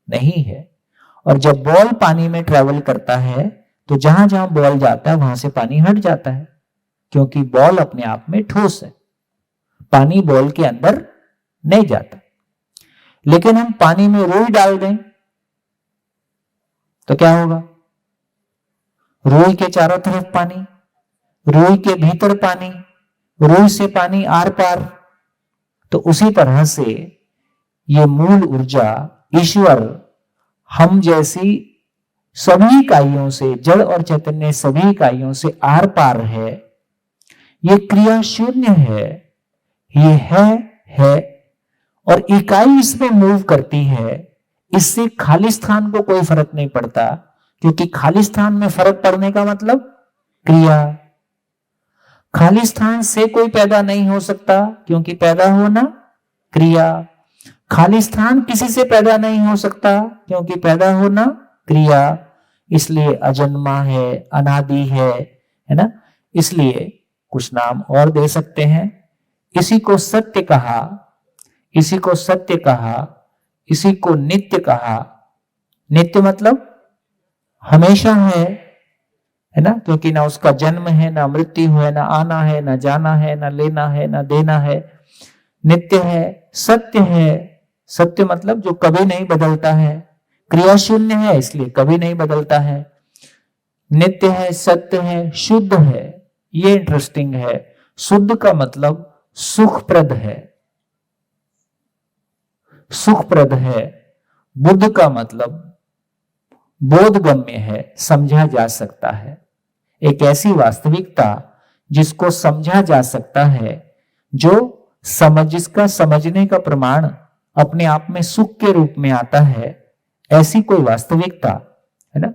नहीं है। और जब बॉल पानी में ट्रेवल करता है तो जहां जहां बॉल जाता है वहां से पानी हट जाता है, क्योंकि बॉल अपने आप में ठोस है, पानी बॉल के अंदर नहीं जाता। लेकिन हम पानी में रुई डाल दें तो क्या होगा? रुई के चारों तरफ पानी, रुई के भीतर पानी, रुई से पानी आर पार। तो उसी तरह से ये मूल ऊर्जा ईश्वर हम जैसी सभी इकाइयों से, जड़ और चैतन्य सभी इकाइयों से आर पार है, ये क्रिया शून्य है, ये है और इकाई इसमें मूव करती है, इससे खाली स्थान को कोई फर्क नहीं पड़ता, क्योंकि खाली स्थान में फर्क पड़ने का मतलब क्रिया। खाली स्थान से कोई पैदा नहीं हो सकता, क्योंकि पैदा होना क्रिया। खाली स्थान किसी से पैदा नहीं हो सकता, क्योंकि पैदा होना क्रिया। इसलिए अजन्मा है, अनादि है ना। इसलिए कुछ नाम और दे सकते हैं। इसी को सत्य कहा, इसी को सत्य कहा, इसी को नित्य कहा। नित्य मतलब हमेशा है ना, क्योंकि ना उसका जन्म है, ना मृत्यु है, ना आना है, ना जाना है, ना लेना है, ना देना है। नित्य है, सत्य है। सत्य मतलब जो कभी नहीं बदलता है। क्रिया शून्य है, इसलिए कभी नहीं बदलता है। नित्य है, सत्य है, शुद्ध है। ये इंटरेस्टिंग है। शुद्ध का मतलब सुखप्रद है, सुखप्रद है। बुद्ध का मतलब बोधगम्य है, समझा जा सकता है। एक ऐसी वास्तविकता जिसको समझा जा सकता है, जो जिसका समझने का प्रमाण अपने आप में सुख के रूप में आता है, ऐसी कोई वास्तविकता है ना।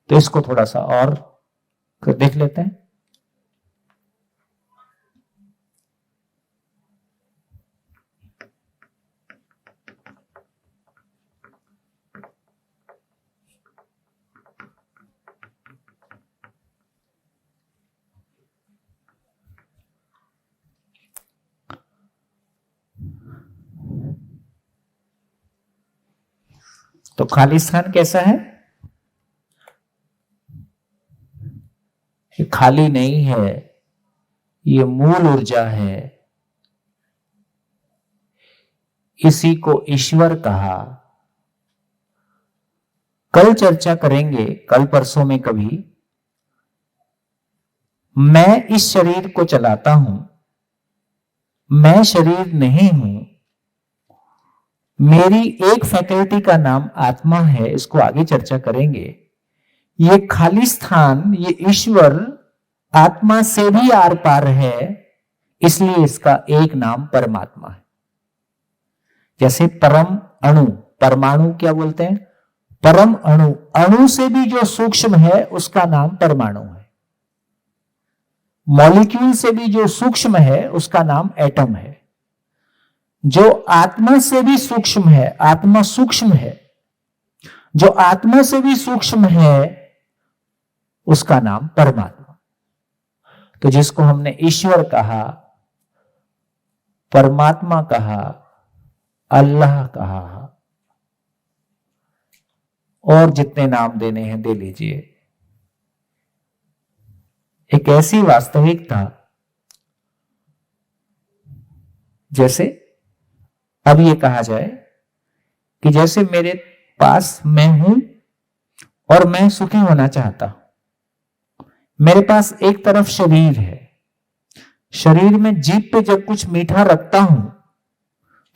तो इसको थोड़ा सा और देख लेते हैं। तो खाली स्थान कैसा है? ये खाली नहीं है, ये मूल ऊर्जा है। इसी को ईश्वर कहा। कल चर्चा करेंगे, कल परसों में कभी। मैं इस शरीर को चलाता हूं, मैं शरीर नहीं हूं। मेरी एक फैकल्टी का नाम आत्मा है, इसको आगे चर्चा करेंगे। ये खाली स्थान, ये ईश्वर आत्मा से भी आर पार है, इसलिए इसका एक नाम परमात्मा है। जैसे परम अणु, परमाणु क्या बोलते हैं? परम अणु, अणु से भी जो सूक्ष्म है उसका नाम परमाणु है। मॉलिक्यूल से भी जो सूक्ष्म है उसका नाम एटम है। जो आत्मा से भी सूक्ष्म है, आत्मा सूक्ष्म है, जो आत्मा से भी सूक्ष्म है उसका नाम परमात्मा। तो जिसको हमने ईश्वर कहा, परमात्मा कहा, अल्लाह कहा, और जितने नाम देने हैं दे लीजिए। एक ऐसी वास्तविकता, जैसे अब ये कहा जाए कि जैसे मेरे पास मैं हूं और मैं सुखी होना चाहता हूं। मेरे पास एक तरफ शरीर है, शरीर में जीभ पे जब कुछ मीठा रखता हूं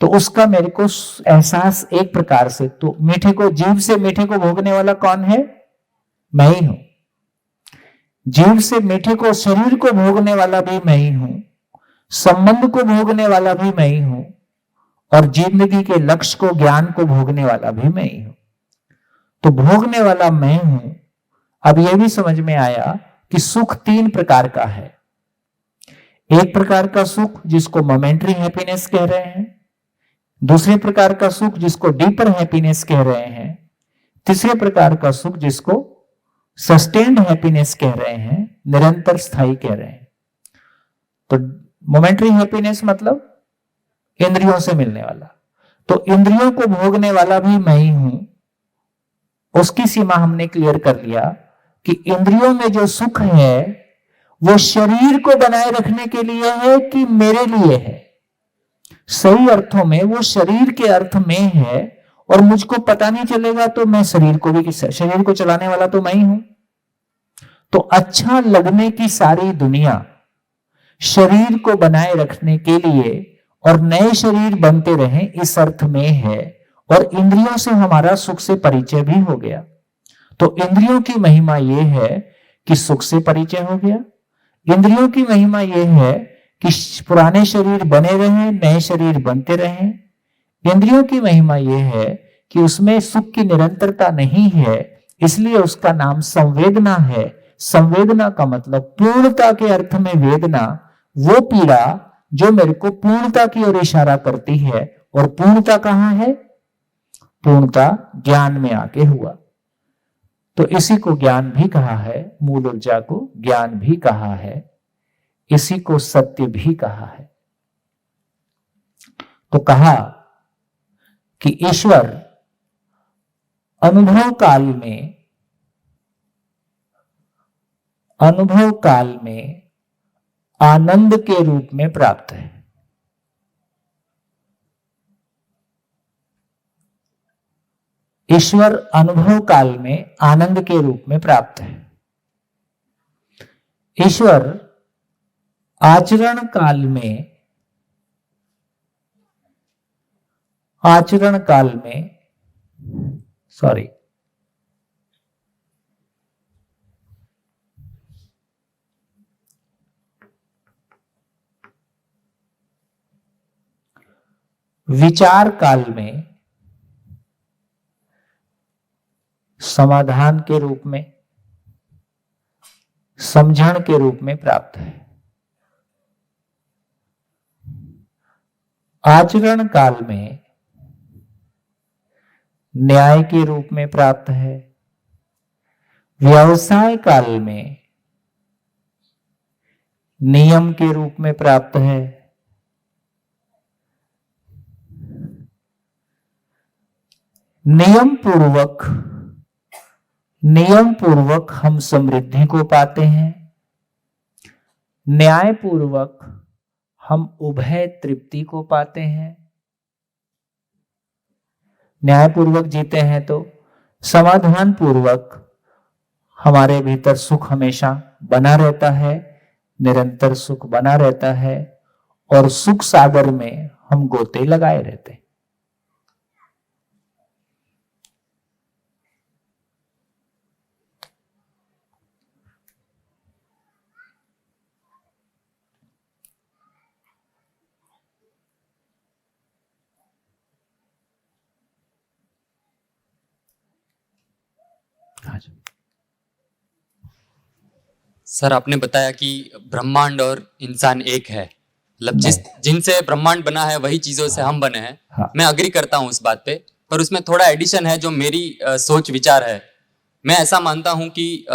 तो उसका मेरे को एहसास एक प्रकार से, तो मीठे को, जीभ से मीठे को भोगने वाला कौन है? मैं ही हूं। जीभ से मीठे को, शरीर को भोगने वाला भी मैं ही हूं, संबंध को भोगने वाला भी मैं ही हूं, और जिंदगी के लक्ष्य को, ज्ञान को भोगने वाला भी मैं ही हूं। तो भोगने वाला मैं हूं। अब यह भी समझ में आया कि सुख तीन प्रकार का है। एक प्रकार का सुख जिसको मोमेंटरी हैप्पीनेस कह रहे हैं, दूसरे प्रकार का सुख जिसको डीपर हैप्पीनेस कह रहे हैं, तीसरे प्रकार का सुख जिसको सस्टेन्ड हैप्पीनेस कह रहे हैं, निरंतर स्थायी कह रहे हैं। तो मोमेंटरी हैप्पीनेस मतलब इंद्रियों से मिलने वाला, तो इंद्रियों को भोगने वाला भी मैं ही हूं। उसकी सीमा हमने क्लियर कर लिया कि इंद्रियों में जो सुख है वो शरीर को बनाए रखने के लिए है कि मेरे लिए है। सही अर्थों में वो शरीर के अर्थ में है, और मुझको पता नहीं चलेगा तो मैं शरीर को चलाने वाला तो मैं ही हूं। तो अच्छा लगने की सारी दुनिया शरीर को बनाए रखने के लिए और नए शरीर बनते रहें इस अर्थ में है, और इंद्रियों से हमारा सुख से परिचय भी हो गया। तो इंद्रियों की महिमा यह है कि सुख से परिचय हो गया। इंद्रियों की महिमा यह है कि पुराने शरीर बने रहे, नए शरीर बनते रहे। इंद्रियों की महिमा यह है कि उसमें सुख की निरंतरता नहीं है, इसलिए उसका नाम संवेदना है। संवेदना का मतलब पूर्णता के अर्थ में वेदना, वो पीड़ा जो मेरे को पूर्णता की ओर इशारा करती है। और पूर्णता कहां है? पूर्णता ज्ञान में आके हुआ। तो इसी को ज्ञान भी कहा है, मूल ऊर्जा को ज्ञान भी कहा है, इसी को सत्य भी कहा है। तो कहा कि ईश्वर अनुभव काल में आनंद के रूप में प्राप्त है। ईश्वर अनुभव काल में आनंद के रूप में प्राप्त है। ईश्वर आचरण काल में सॉरी विचार काल में समाधान के रूप में, समझण के रूप में प्राप्त है। आचरण काल में न्याय के रूप में प्राप्त है। व्यवसाय काल में नियम के रूप में प्राप्त है। नियम पूर्वक हम समृद्धि को पाते हैं। न्याय पूर्वक हम उभय तृप्ति को पाते हैं। न्याय पूर्वक जीते हैं तो समाधान पूर्वक हमारे भीतर सुख हमेशा बना रहता है, निरंतर सुख बना रहता है, और सुख सागर में हम गोते लगाए रहते हैं। सर, आपने बताया कि ब्रह्मांड और इंसान एक है, मतलब जिनसे ब्रह्मांड बना है वही चीजों से हम बने हैं। हाँ। मैं अग्री करता हूं इस बात पे, पर उसमें थोड़ा एडिशन है जो मेरी सोच विचार है। मैं ऐसा मानता हूं कि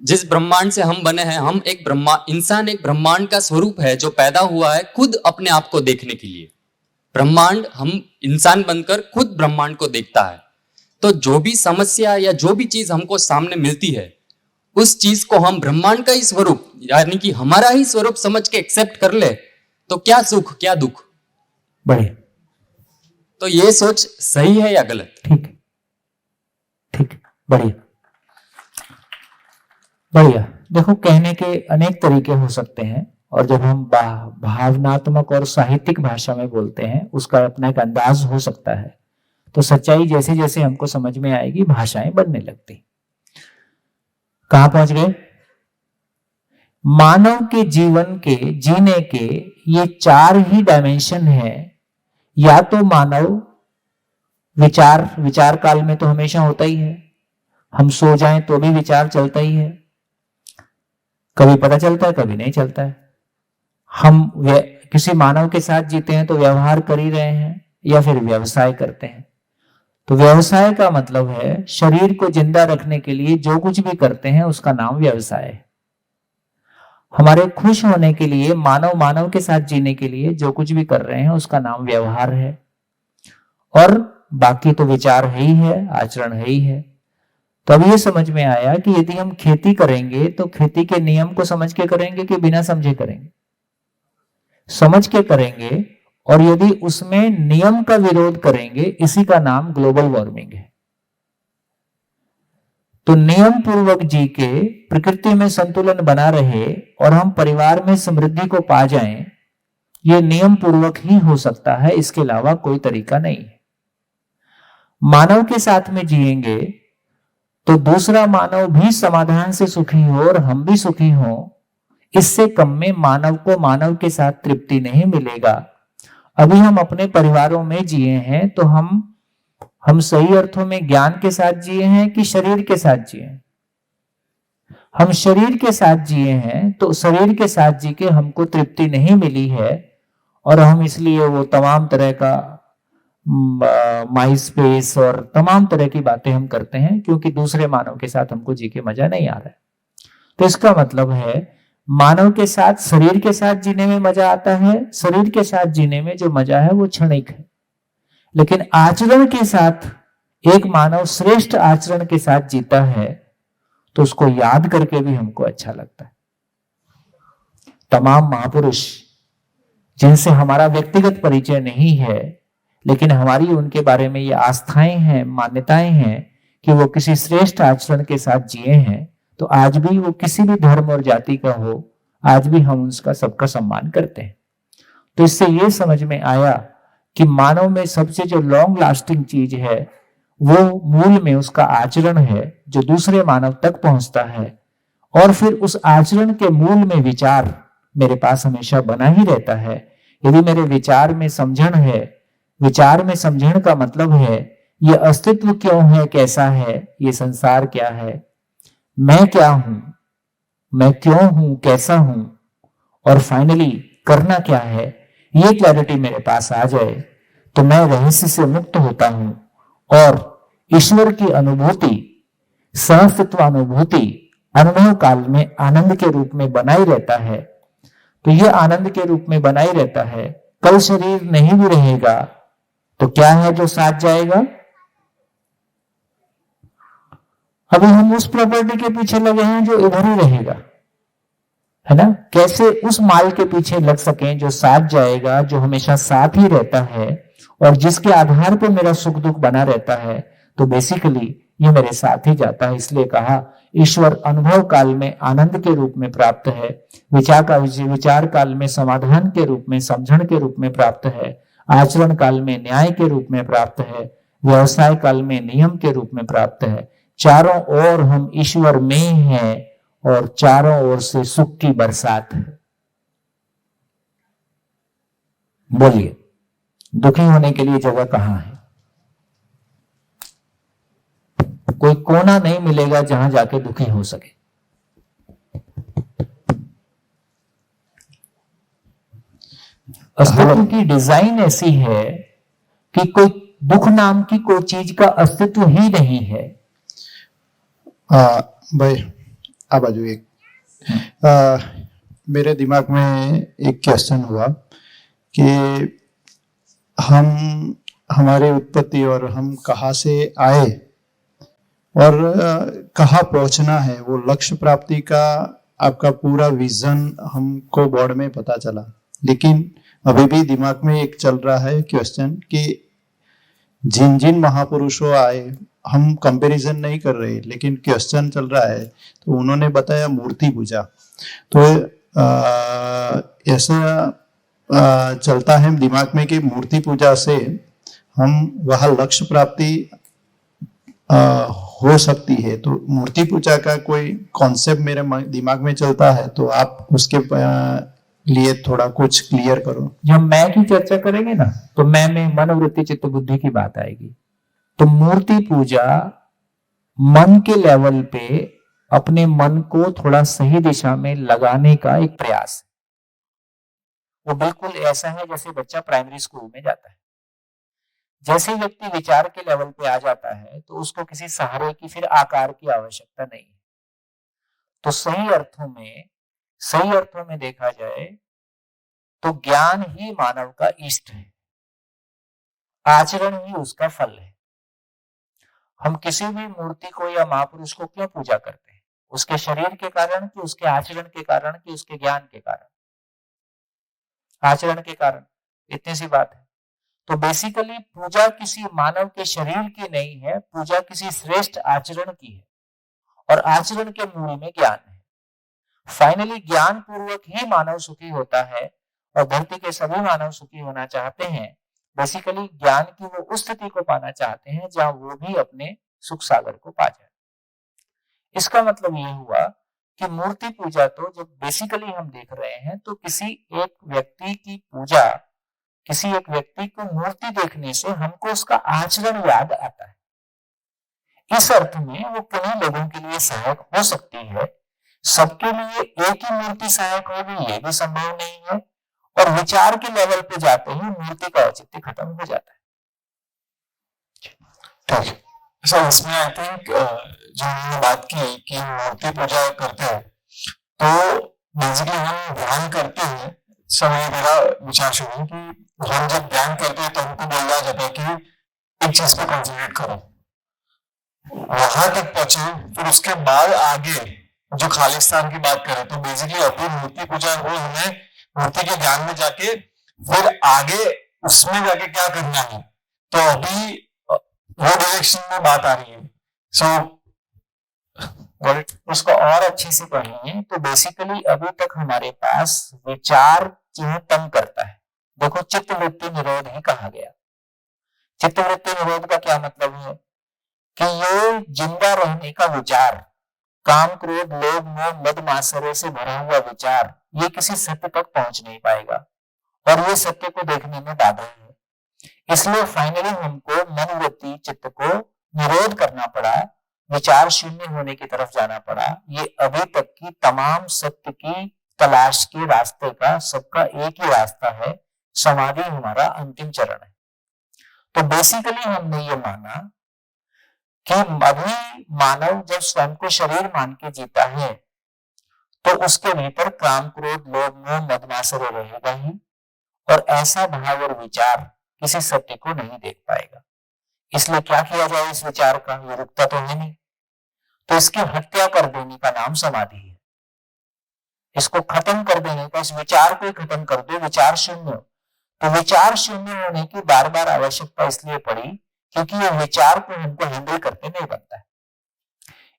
जिस ब्रह्मांड से हम बने हैं, हम एक इंसान एक ब्रह्मांड का स्वरूप है जो पैदा हुआ है खुद अपने आप को देखने के लिए। ब्रह्मांड हम इंसान बनकर खुद ब्रह्मांड को देखता है। तो जो भी समस्या या जो भी चीज हमको सामने मिलती है, उस चीज को हम ब्रह्मांड का ही स्वरूप यानी कि हमारा ही स्वरूप समझ के एक्सेप्ट कर ले तो क्या सुख क्या दुख। बढ़िया। तो ये सोच सही है या गलत? ठीक, बढ़िया। देखो, कहने के अनेक तरीके हो सकते हैं, और जब हम भावनात्मक और साहित्यिक भाषा में बोलते हैं उसका अपना एक अंदाज हो सकता है। तो सच्चाई जैसे जैसे हमको समझ में आएगी भाषाएं बनने लगती। कहां पहुंच गए? मानव के जीवन के जीने के ये 4 ही डायमेंशन है। या तो मानव विचार काल में तो हमेशा होता ही है, हम सो जाएं तो भी विचार चलता ही है, कभी पता चलता है कभी नहीं चलता है। हम किसी मानव के साथ जीते हैं तो व्यवहार कर ही रहे हैं, या फिर व्यवसाय करते हैं। तो व्यवसाय का मतलब है शरीर को जिंदा रखने के लिए जो कुछ भी करते हैं उसका नाम व्यवसाय है। हमारे खुश होने के लिए, मानव के साथ जीने के लिए जो कुछ भी कर रहे हैं उसका नाम व्यवहार है। और बाकी तो विचार है ही है, आचरण है ही है। तो अब ये समझ में आया कि यदि हम खेती करेंगे तो खेती के नियम को समझ के करेंगे कि बिना समझे करेंगे? समझ के करेंगे। और यदि उसमें नियम का विरोध करेंगे, इसी का नाम ग्लोबल वार्मिंग है। तो नियम पूर्वक जी के प्रकृति में संतुलन बना रहे और हम परिवार में समृद्धि को पा जाएं, यह नियम पूर्वक ही हो सकता है, इसके अलावा कोई तरीका नहीं है। मानव के साथ में जिएंगे तो दूसरा मानव भी समाधान से सुखी हो और हम भी सुखी हो, इससे कम में मानव को मानव के साथ तृप्ति नहीं मिलेगा। अभी हम अपने परिवारों में जिए हैं तो हम सही अर्थों में ज्ञान के साथ जिए हैं कि शरीर के साथ जिए हैं? हम शरीर के साथ जिए हैं तो शरीर के साथ जी के हमको तृप्ति नहीं मिली है, और हम इसलिए वो तमाम तरह का माई स्पेस और तमाम तरह की बातें हम करते हैं, क्योंकि दूसरे मानव के साथ हमको जी के मजा नहीं आ रहा है। तो इसका मतलब है मानव के साथ, शरीर के साथ जीने में मजा आता है, शरीर के साथ जीने में जो मजा है वो क्षणिक है। लेकिन आचरण के साथ एक मानव श्रेष्ठ आचरण के साथ जीता है तो उसको याद करके भी हमको अच्छा लगता है। तमाम महापुरुष जिनसे हमारा व्यक्तिगत परिचय नहीं है, लेकिन हमारी उनके बारे में ये आस्थाएं हैं, मान्यताएं हैं कि वो किसी श्रेष्ठ आचरण के साथ जिए हैं, तो आज भी वो किसी भी धर्म और जाति का हो, आज भी हम उसका सबका सम्मान करते हैं। तो इससे ये समझ में आया कि मानव में सबसे जो लॉन्ग लास्टिंग चीज है वो मूल में उसका आचरण है, जो दूसरे मानव तक पहुंचता है, और फिर उस आचरण के मूल में विचार मेरे पास हमेशा बना ही रहता है। यदि मेरे विचार में समझण है, विचार में समझण का मतलब है ये अस्तित्व क्यों है, कैसा है, ये संसार क्या है, मैं क्या हूं, मैं क्यों हूं, कैसा हूं, और फाइनली करना क्या है, ये क्लैरिटी मेरे पास आ जाए तो मैं रहस्य से मुक्त होता हूं और ईश्वर की अनुभूति, सहस्तित्व अनुभूति अनुभव काल में आनंद के रूप में बनाई रहता है। तो ये आनंद के रूप में बनाई रहता है। कल शरीर नहीं भी रहेगा तो क्या है जो साथ जाएगा? अभी हम उस प्रॉपर्टी के पीछे लगे हैं जो इधर ही रहेगा, है ना? कैसे उस माल के पीछे लग सकें जो साथ जाएगा, जो हमेशा साथ ही रहता है और जिसके आधार पर मेरा सुख दुख बना रहता है। तो बेसिकली ये मेरे साथ ही जाता है। इसलिए कहा ईश्वर अनुभव काल में आनंद के रूप में प्राप्त है, विचार काल में समाधान के रूप में, समझण के रूप में प्राप्त है, आचरण काल में न्याय के रूप में प्राप्त है, व्यवसाय काल में नियम के रूप में प्राप्त है। चारों ओर हम ईश्वर में हैं और चारों ओर से सुख की बरसात है। बोलिए, दुखी होने के लिए जगह कहां है? कोई कोना नहीं मिलेगा जहां जाके दुखी हो सके। अस्तित्व की डिजाइन ऐसी है कि कोई दुख नाम की कोई चीज का अस्तित्व ही नहीं है। भाई अब आजू एक मेरे दिमाग में एक क्वेश्चन हुआ कि हमारी उत्पत्ति और हम कहाँ से आए और कहाँ पहुंचना है, वो लक्ष्य प्राप्ति का आपका पूरा विजन हमको बोर्ड में पता चला। लेकिन अभी भी दिमाग में एक चल रहा है क्वेश्चन कि जिन जिन महापुरुषों आए, हम कंपैरिजन नहीं कर रहे, लेकिन क्वेश्चन चल रहा है। तो उन्होंने बताया मूर्ति पूजा, तो ऐसा चलता है दिमाग में कि मूर्ति पूजा से हम वह लक्ष्य प्राप्ति हो सकती है। तो मूर्ति पूजा का कोई कॉन्सेप्ट मेरे दिमाग में चलता है, तो आप उसके लिए थोड़ा कुछ क्लियर करो। जब मैं की चर्चा करेंगे ना तो मैं में मनोवृत्ति चित्त बुद्धि की बात आएगी। तो मूर्ति पूजा मन के लेवल पे अपने मन को थोड़ा सही दिशा में लगाने का एक प्रयास है। वो बिल्कुल ऐसा है जैसे बच्चा प्राइमरी स्कूल में जाता है। जैसे व्यक्ति विचार के लेवल पे आ जाता है तो उसको किसी सहारे की, फिर आकार की आवश्यकता नहीं है। तो सही अर्थों में देखा जाए तो ज्ञान ही मानव का इष्ट है, आचरण ही उसका फल है। हम किसी भी मूर्ति को या महापुरुष को क्यों पूजा करते हैं? उसके शरीर के कारण कि उसके आचरण के कारण कि उसके ज्ञान के कारण? आचरण के कारण, इतनी सी बात है। तो बेसिकली पूजा किसी मानव के शरीर की नहीं है, पूजा किसी श्रेष्ठ आचरण की है, और आचरण के मूल में ज्ञान है। फाइनली ज्ञान पूर्वक ही मानव सुखी होता है, और धरती के सभी मानव सुखी होना चाहते हैं। बेसिकली ज्ञान की वो उस स्थिति को पाना चाहते हैं जहां वो भी अपने सुख सागर को पा जाए। इसका मतलब ये हुआ कि मूर्ति पूजा तो जब बेसिकली हम देख रहे हैं तो किसी एक व्यक्ति की पूजा, किसी एक व्यक्ति को मूर्ति देखने से हमको उसका आचरण याद आता है। इस अर्थ में वो किन्हीं लोगों के लिए सहायक हो सकती है, सबके लिए एक ही मूर्ति सहायक होगी ये भी संभव नहीं है, और विचार के लेवल पे जाते ही मूर्ति का औचित्य खत्म हो जाता है। ठीक है सर, इसमें आई थिंक जो हमने बात की कि मूर्ति पूजा करते हैं तो बेसिकली हम ध्यान करते हैं, समय मेरा विचार शुरू कि हम जब ध्यान करते हैं तो हमको बोला जाता है कि एक चीज पे कॉन्सेंट्रेट करो, वहां तक पहुंचे, फिर उसके बाद आगे जो खालिस्तान की बात करें तो बेसिकली अपनी मूर्ति पूजा वो हमें मूर्ति के ज्ञान में जाके फिर आगे उसमें जाके क्या करना है, तो अभी वो डायरेक्शन में बात आ रही है। सो उसको और अच्छे से पढ़िए तो बेसिकली अभी तक हमारे पास विचार जो है तंग करता है। देखो चित्त वृत्ति निरोध ही कहा गया। चित्त वृत्ति निरोध का क्या मतलब है कि ये जिंदा रहने का विचार, काम क्रोध लोभ मोह मद मात्सर्य से भरा हुआ विचार, ये किसी सत्य तक पहुंच नहीं पाएगा और ये सत्य को देखने में बाधा है। इसलिए फाइनली हमको मन वृत्ति चित्त को निरोध करना पड़ा, विचार शून्य होने की तरफ जाना पड़ा। ये अभी तक की तमाम सत्य की तलाश के रास्ते का सबका एक ही रास्ता है, समाधि हमारा अंतिम चरण है। तो बेसिकली हमने ये माना कि अभी मानव जब स्वयं को शरीर मान के जीता है तो उसके भीतर काम क्रोध लोभ मोह मद मात्सर्य रहेगा ही, और ऐसा भाव और विचार किसी सत्य को नहीं देख पाएगा। इसलिए क्या किया जाए इस विचार का, ये रुकता तो है नहीं, तो इसकी हत्या कर देने का नाम समाधि है। इसको खत्म कर देने का, इस विचार को ही खत्म कर दो, विचार शून्य। तो विचार शून्य होने की बार बार आवश्यकता इसलिए पड़ी क्योंकि ये विचार को हमको हैंडल करते नहीं बनता है।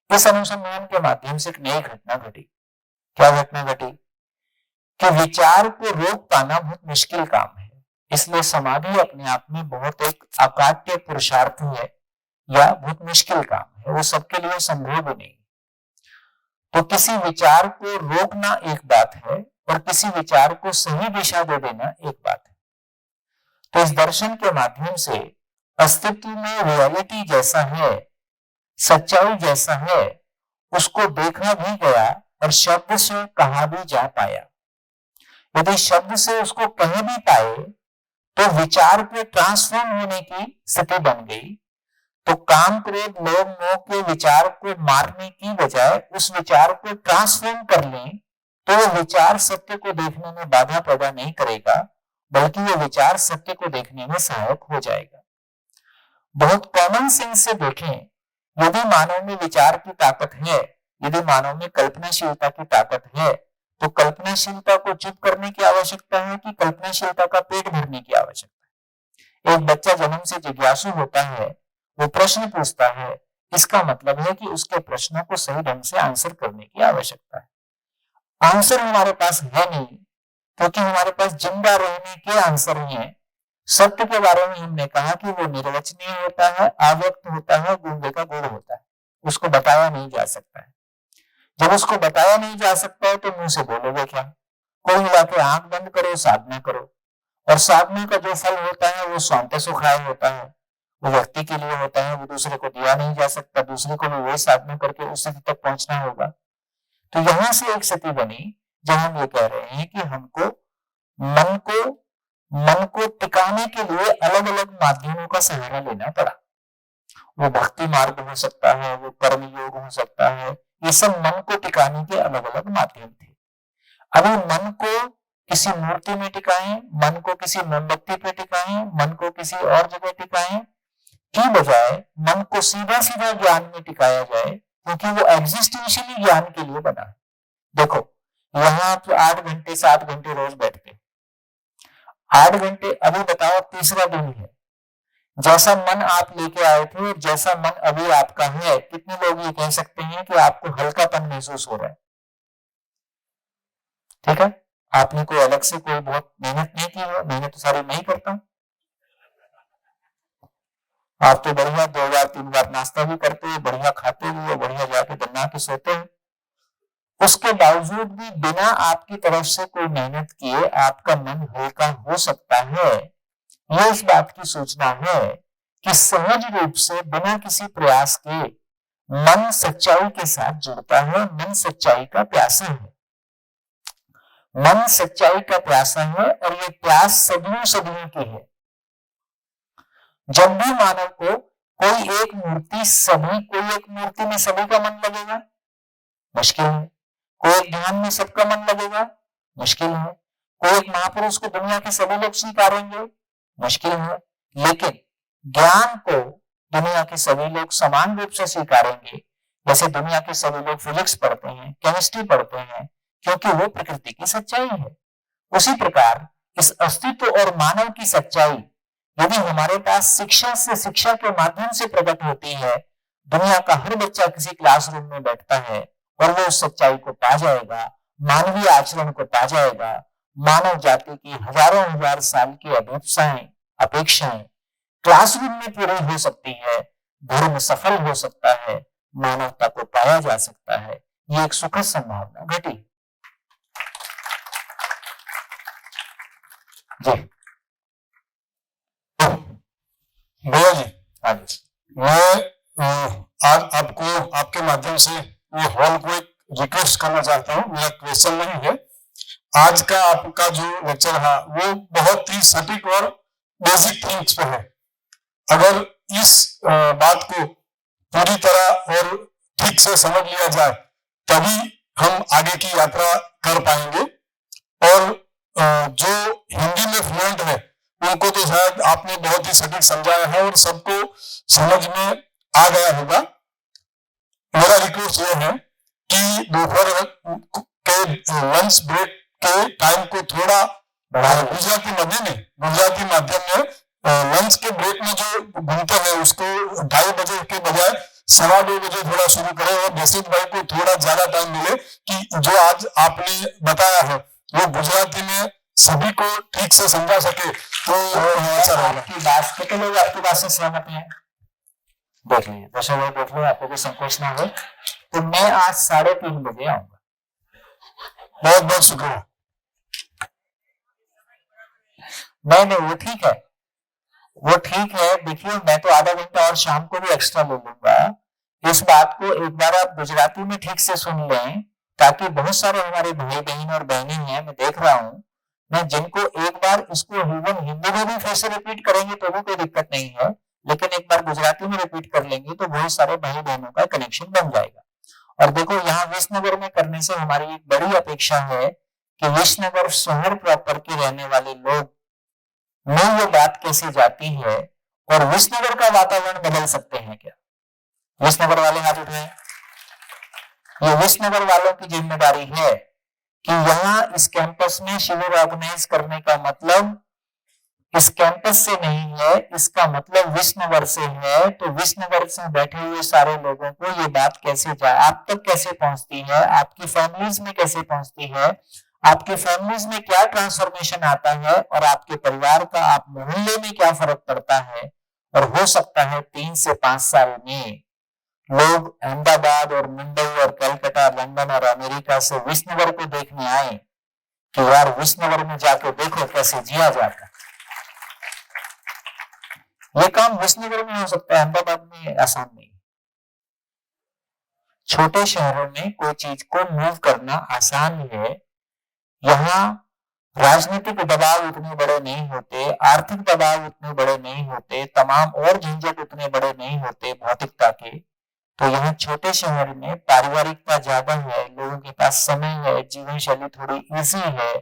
इस अनुसंधान के माध्यम से एक नई घटना घटी। क्या घटना घटी कि विचार को रोक पाना बहुत मुश्किल काम है, इसलिए समाधि अपने आप में बहुत एक अकाट्य पुरुषार्थ है या बहुत मुश्किल काम है, वो सबके लिए संभव भी नहीं। तो किसी विचार को रोकना एक बात है और किसी विचार को सही दिशा दे देना एक बात है। तो इस दर्शन के माध्यम से अस्तित्व में रियलिटी जैसा है, सच्चाई जैसा है, उसको देखा भी गया और शब्द से कहा भी जा पाया। यदि शब्द से उसको कह भी पाए तो विचार के ट्रांसफॉर्म होने की स्थिति बन गई। तो काम क्रोध लोभ मोह के विचार को मारने की बजाय उस विचार को ट्रांसफॉर्म कर लें तो वो विचार सत्य को देखने में बाधा पैदा नहीं करेगा, बल्कि वो विचार सत्य को देखने में सहायक हो जाएगा। बहुत कॉमन सेंस से देखें, यदि मानव में विचार की ताकत है, यदि मानव में कल्पनाशीलता की ताकत है, तो कल्पनाशीलता को चुप करने की आवश्यकता है कि कल्पनाशीलता का पेट भरने की आवश्यकता है। एक बच्चा जन्म से जिज्ञासु होता है, वो प्रश्न पूछता है, इसका मतलब है कि उसके प्रश्नों को सही ढंग से आंसर करने की आवश्यकता है। आंसर हमारे पास है नहीं क्योंकि हमारे पास जिंदा रहने के आंसर हैं। सत्य के बारे में हमने कहा कि वो निर्वचनीय होता है, अव्यक्त होता है, गूंगे का गुण होता है, उसको बताया नहीं जा सकता है। जब उसको बताया नहीं जा सकता है तो मुंह से बोलोगे क्या? कोई मिला के आंख बंद करो, साधना करो, और साधना का जो फल होता है वो स्वांत सुखाय होता है, वो व्यक्ति के लिए होता है, वो दूसरे को दिया नहीं जा सकता, दूसरे को भी वही साधना करके उस स्थिति तक पहुंचना होगा। तो यहां से एक स्थिति बनी जब हम ये कह रहे हैं कि हमको मन को टिकाने के लिए अलग अलग माध्यमों का सहारा लेना पड़ा। वो भक्ति मार्ग हो सकता है, वो कर्म योग हो सकता है, ये सब मन को टिकाने के अलग अलग माध्यम थे। अभी मन को किसी मूर्ति में टिकाएं, मन को किसी मोमबत्ती पे टिकाएं, मन को किसी और जगह टिकाएं की बजाय मन को सीधा सीधा ज्ञान में टिकाया जाए, क्योंकि वो एग्जिस्टेंशियली ज्ञान के लिए बना है। देखो यहाँ आप 8 घंटे 7 घंटे रोज बैठते, 8 घंटे, अभी बताओ तीसरा दिन है, जैसा मन आप लेके आए थे और जैसा मन अभी आपका है, कितने लोग ये कह सकते हैं कि आपको हल्कापन महसूस हो रहा है? ठीक है, आपने कोई अलग से कोई बहुत मेहनत नहीं की है, मेहनत तो सारी मैं ही करता हूं। आप तो बढ़िया 2 बार 3 बार नाश्ता भी करते हो, बढ़िया खाते भी हो, बढ़िया जाके बना के सोते हैं। उसके बावजूद भी बिना आपकी तरफ से कोई मेहनत किए आपका मन हल्का हो सकता है। यह इस बात की सूचना है कि सहज रूप से बिना किसी प्रयास के मन सच्चाई के साथ जुड़ता है, मन सच्चाई का प्यासा है, मन सच्चाई का प्यासा है और ये प्यास सदियों सदियों की है। जब भी मानव को कोई एक मूर्ति में सभी का मन लगेगा, मुश्किल है। कोई एक ध्यान में सबका मन लगेगा, मुश्किल है। कोई एक महापुरुष को दुनिया के सभी लोग स्वीकारेंगे, मुश्किल है। लेकिन ज्ञान को दुनिया के सभी लोग समान रूप से स्वीकारेंगे। जैसे दुनिया के सभी लोग फिजिक्स पढ़ते हैं, केमिस्ट्री पढ़ते हैं, क्योंकि वो प्रकृति की सच्चाई है। उसी प्रकार इस अस्तित्व और मानव की सच्चाई यदि हमारे पास शिक्षा के माध्यम से प्रकट होती है, दुनिया का हर बच्चा किसी क्लासरूम में बैठता है और वो उस सच्चाई को पा जाएगा, मानवीय आचरण को पा जाएगा। मानव जाति की हजारों हजार साल की अभिप्साएं, अपेक्षाएं क्लासरूम में पूरी हो सकती है, धर्म सफल हो सकता है, मानवता को पाया जा सकता है। ये एक सुखद संभावना घटी। जी भैया जी, हाँ जी, मैं आज आपको आपके माध्यम से ये हॉल को एक रिक्वेस्ट करना चाहता हूँ। मेरा क्वेश्चन नहीं है। आज का आपका जो लेक्चर है वो बहुत ही सटीक और बेसिक थिंग्स पे है। अगर इस बात को पूरी तरह और ठीक से समझ लिया जाए तभी हम आगे की यात्रा कर पाएंगे। और जो हिंदी में फ्लुएंट है उनको तो शायद आपने बहुत ही सटीक समझाया है और सबको समझ में आ गया होगा। मेरा रिक्वेस्ट ये है कि दोपहर के लंच ब्रेक के टाइम को थोड़ा गुजराती माध्यम में लंच के ब्रेक में जो घूमते हैं उसको 2:30 बजे के बजाय 2:15 बजे थोड़ा शुरू करें और जैसिक भाई को थोड़ा ज्यादा टाइम मिले कि जो आज आपने बताया है वो गुजराती में सभी को ठीक से समझा सके तो अच्छा रहेगा। आपकी बात कितने लोग आपकी बात से सहमत हैं? देख लीजिए, दर्शक भाई देख लो, आपको कोई संकोच ना हो तो मैं आज 3:30 बजे आऊंगा। बहुत बहुत शुक्रिया। नहीं, वो ठीक है, वो ठीक है। देखिए, मैं तो आधा घंटा और शाम को भी एक्स्ट्रा ले लूंगा। इस बात को एक बार आप गुजराती में ठीक से सुन लें ताकि बहुत सारे हमारे भाई बहन और बहनें हैं, मैं देख रहा हूं, मैं जिनको एक बार इसको हिंदी में भी फिर से रिपीट करेंगे तो भी कोई दिक्कत नहीं है, लेकिन एक बार गुजराती में रिपीट कर लेंगे तो बहुत सारे भाई बहनों का कनेक्शन बन जाएगा। और देखो, यहाँ विसनगर में करने से हमारी एक बड़ी अपेक्षा है कि विसनगर शहर प्रॉपर के रहने वाले लोग में ये बात कैसे जाती है और विसनगर का वातावरण बदल सकते हैं क्या? विसनगर वाले हाथ उठाएं। ये विसनगर वालों की जिम्मेदारी है कि यहाँ इस कैंपस में शिविर ऑर्गेनाइज करने का मतलब इस कैंपस से नहीं है, इसका मतलब विसनगर से है। तो विसनगर से बैठे हुए सारे लोगों को ये बात कैसे जाए, आप तक कैसे पहुंचती है, आपकी फैमिलीज में कैसे पहुंचती है, आपके फैमिलीज में क्या ट्रांसफॉर्मेशन आता है और आपके परिवार का, आप मोहल्ले में क्या फर्क पड़ता है। और हो सकता है 3 से 5 साल में लोग अहमदाबाद और मुंबई और कलकत्ता, लंदन और अमेरिका से विसनगर को देखने आए कि यार विसनगर में जाके देखो कैसे जिया जाता है। ये काम विसनगर में हो सकता है, अहमदाबाद में आसान नहीं। छोटे शहरों में कोई चीज को मूव करना आसान है। यहाँ राजनीतिक दबाव उतने बड़े नहीं होते, आर्थिक दबाव उतने बड़े नहीं होते, तमाम और झंझट उतने बड़े नहीं होते भौतिकता के। तो यहाँ छोटे शहर में पारिवारिकता ज्यादा है, लोगों के पास समय है, जीवन शैली थोड़ी इजी है,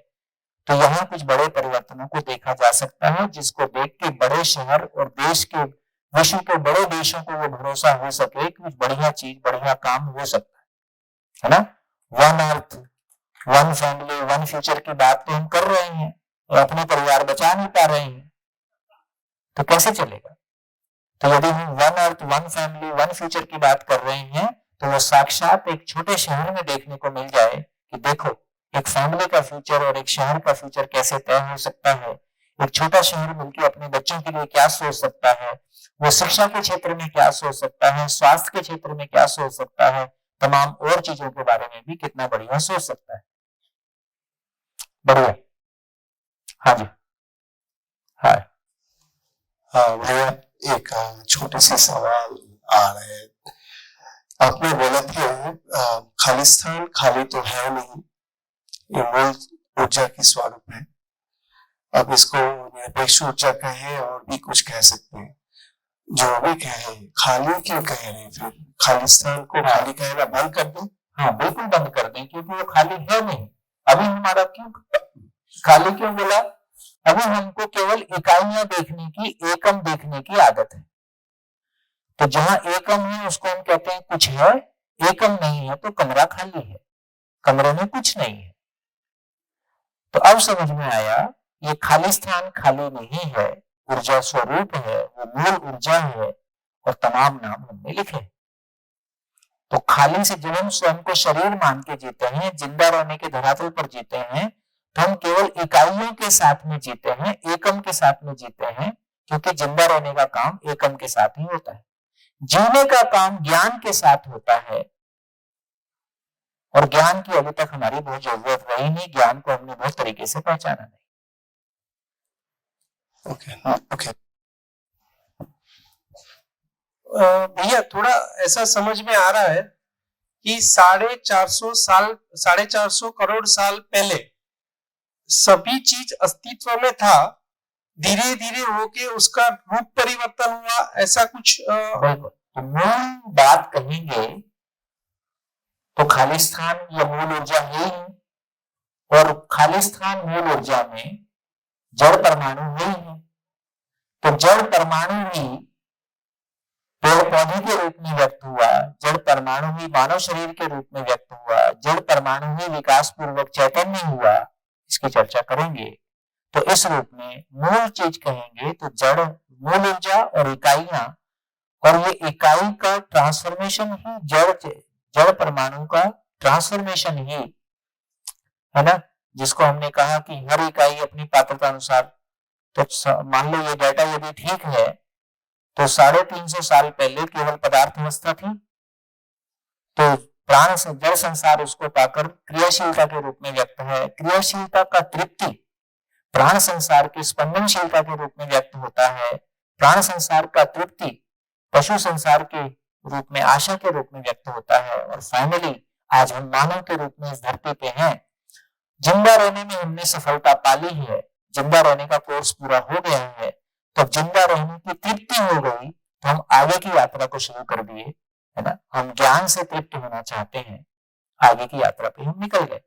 तो यहाँ कुछ बड़े परिवर्तनों को देखा जा सकता है, जिसको देख के बड़े शहर और देश के, विश्व के बड़े देशों को वो भरोसा हो सके कि कुछ बढ़िया चीज, बढ़िया काम हो सकता है ना। One earth, one family, one future की बात तो हम कर रहे हैं और अपने परिवार बचा नहीं पा रहे हैं, तो कैसे चलेगा। तो यदि हम one earth, one family, one future की बात कर रहे हैं तो वो साक्षात एक छोटे शहर में देखने को मिल जाए कि देखो एक फैमिली का फ्यूचर और एक शहर का फ्यूचर कैसे तय हो सकता है। एक छोटा शहर मिलकर अपने बच्चों के लिए क्या सोच सकता है, वो शिक्षा के क्षेत्र में क्या सोच सकता है, स्वास्थ्य के क्षेत्र में क्या सोच सकता है, तमाम और चीजों के बारे में भी कितना बढ़िया सोच सकता है। बढ़िया। हाँ जी। हाँ हाँ भैया, एक छोटे से सवाल आ रहे हैं। आपने बोला था खालिस्तान खाली तो है नहीं, ये मूल ऊर्जा की स्वरूप है। अब इसको निरपेक्ष ऊर्जा कहे और भी कुछ कह सकते हैं, जो भी कहे, खाली क्यों कह रहे हैं? फिर खालिस्तान को खाली कहना बंद कर दें? हाँ, बिल्कुल बंद कर दें, क्योंकि वो खाली है नहीं। अभी हमारा क्यों खाली क्यों बोला? अभी हमको केवल इकाइयां देखने की, एकम देखने की आदत है। तो जहां एकम है उसको हम कहते हैं कुछ है, एकम नहीं है तो कमरा खाली है, कमरे में कुछ नहीं है। तो अब समझ में आया, ये खालिस्तान खाली नहीं है, ऊर्जा स्वरूप है, वो मूल ऊर्जा है और तमाम नाम हमने लिखे। तो खाली से जब हम स्वयं को शरीर मान के जीते हैं, जिंदा रहने के धरातल पर जीते हैं, तो हम केवल इकाइयों के साथ में जीते हैं, एकम के साथ में जीते हैं, क्योंकि जिंदा रहने का काम एकम के साथ ही होता है। जीने का काम ज्ञान के साथ होता है, और ज्ञान की अभी तक हमारी बहुत जरूरत रही नहीं, ज्ञान को हमने बहुत तरीके से पहचाना नहीं। ओके। भैया थोड़ा ऐसा समझ में आ रहा है कि 450 करोड़ साल पहले सभी चीज अस्तित्व में था, धीरे धीरे होके उसका रूप परिवर्तन हुआ, ऐसा कुछ बिल्कुल। तो मूल बात कहेंगे तो खालिस्तान या मूल ऊर्जा है ही, और खालिस्तान मूल ऊर्जा में जड़ परमाणु नहीं है। तो जड़ परमाणु ही पेड़ पौधे के रूप में व्यक्त हुआ, जड़ परमाणु ही मानव शरीर के रूप में व्यक्त हुआ, जड़ परमाणु ही विकास पूर्वक चैतन्य हुआ, इसकी चर्चा करेंगे। तो इस रूप में मूल चीज कहेंगे तो जड़, मूल ऊर्जा और इकाइयां, और ये इकाई का ट्रांसफॉर्मेशन ही जड़ परमाणु का ट्रांसफॉर्मेशन ही है ना, जिसको हमने कहा कि हर इकाई अपनी पात्रता अनुसार। तो मान लो ये डाटा यदि ठीक है तो 350 साल पहले केवल पदार्थ अवस्था थी, तो प्राण जड़ संसार उसको पाकर क्रियाशीलता के रूप में व्यक्त है। क्रियाशीलता का तृप्ति प्राण संसार की स्पंदनशीलता के रूप में व्यक्त होता है। प्राण संसार का तृप्ति पशु संसार के रूप में, आशा के रूप में व्यक्त होता है। और फाइनली आज हम मानव के रूप में इस धरती पे हैं। जिंदा रहने में हमने सफलता पाली है, जिंदा रहने का कोर्स पूरा हो गया है, तो जिंदा रहने की तृप्ति हो गई तो हम आगे की यात्रा को शुरू कर दिए, है ना। हम ज्ञान से तृप्त होना चाहते हैं, आगे की यात्रा पे हम निकल गए।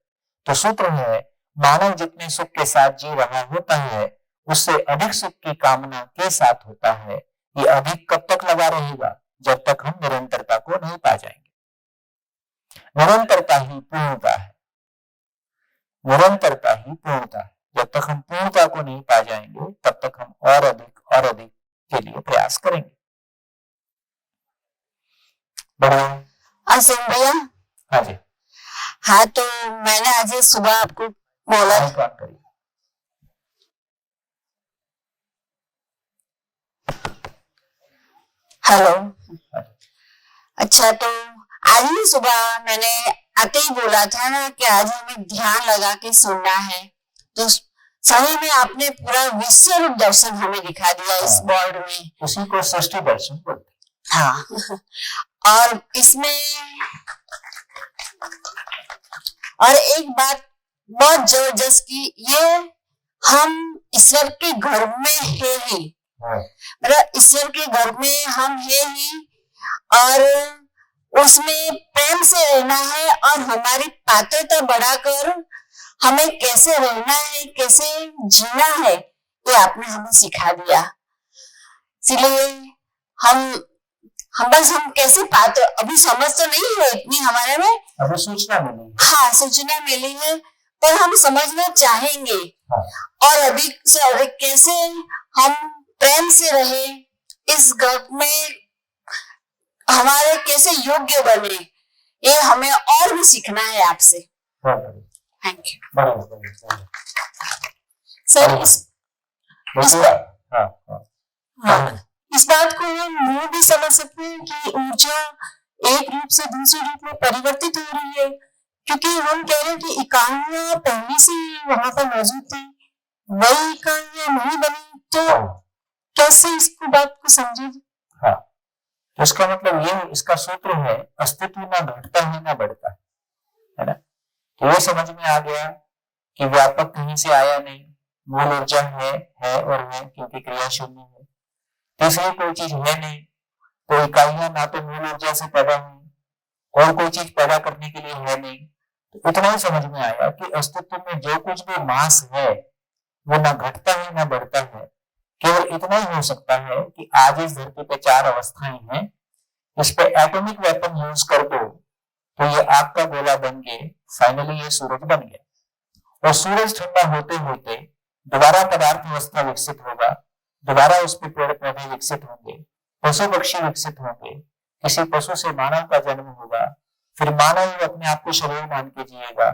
तो सूत्र है, मानव जितने सुख के साथ जी रहा होता है उससे अधिक सुख की कामना के साथ होता है। ये अधिक कब तक लगा रहेगा? जब तक हम निरंतरता को नहीं पा जाएंगे। निरंतरता ही पूर्णता है, निरंतरता ही पूर्णता है। जब तक हम पूर्णता को नहीं पा जाएंगे तब तक हम और अधिक के लिए प्रयास करेंगे। बढ़िया। असम भैया। हाँ जी। हाँ, तो मैंने आज सुबह आपको बोला। बात करिए। हेलो। अच्छा, तो आज ही सुबह मैंने आते ही बोला था ना कि आज हमें ध्यान लगा के सुनना है, तो सही में आपने पूरा विश्व रूप दर्शन हमें दिखा दिया इस बोर्ड में। उसी को सृष्टि दर्शन बोलते हैं। हाँ, और इसमें और एक बात बहुत जबरदस्त की, ये हम ईश्वर के घर में है ही, मतलब ईश्वर के घर में हम है ही, और उसमें प्रेम से रहना है, और हमारी पात्रता बढ़ाकर हमें कैसे रहना है, कैसे जीना है, ये आपने हमें सिखा दिया। इसलिए हम कैसे पात्र, अभी समझ तो नहीं है इतनी हमारे में, अभी सूचना मिली। हाँ, सूचना मिली है, पर हम समझना चाहेंगे। और अधिक से अधिक कैसे हम प्रेम से रहे, इस घर में हमारे कैसे योग्य बने, ये हमें और भी सीखना है आपसे। Thank you sir. इस बात को हम यूं भी समझ सकते हैं कि ऊर्जा एक रूप से दूसरे रूप में परिवर्तित हो रही है, क्योंकि हम कह रहे हैं कि इकाइयां पहले से वहां पर मौजूद थी, नई इकाइयां नहीं बनी, तो कैसे इसको बात को समझे? हाँ, तो इसका मतलब ये, इसका सूत्र है अस्तित्व ना घटता है ना बढ़ता है ना। तो ये समझ में आ गया कि व्यापक कहीं से आया नहीं, मूल ऊर्जा है और है, क्योंकि क्रिया शून्य है। तीसरी कोई चीज है नहीं, तो इकाइयां ना तो मूल ऊर्जा से पैदा हुई और कोई चीज पैदा करने के लिए है नहीं। तो इतना ही समझ में आया कि अस्तित्व में जो कुछ भी मास है वो ना घटता है ना बढ़ता है। केवल इतना ही हो सकता है कि आज इस धरती पे 4 अवस्थाएं हैं, इस पे एटॉमिक वेपन यूज कर दो तो ये आग का गोला बन के फाइनली ये सूरज बन गया। और सूरज ठंडा होते होते दोबारा पदार्थ अवस्था विकसित होगा, दोबारा उस पे पेड़ पौधे विकसित होंगे, पशु पक्षी विकसित होंगे, किसी पशु से मानव का जन्म होगा, फिर मानव अपने आप को शरीर मान के जिएगा,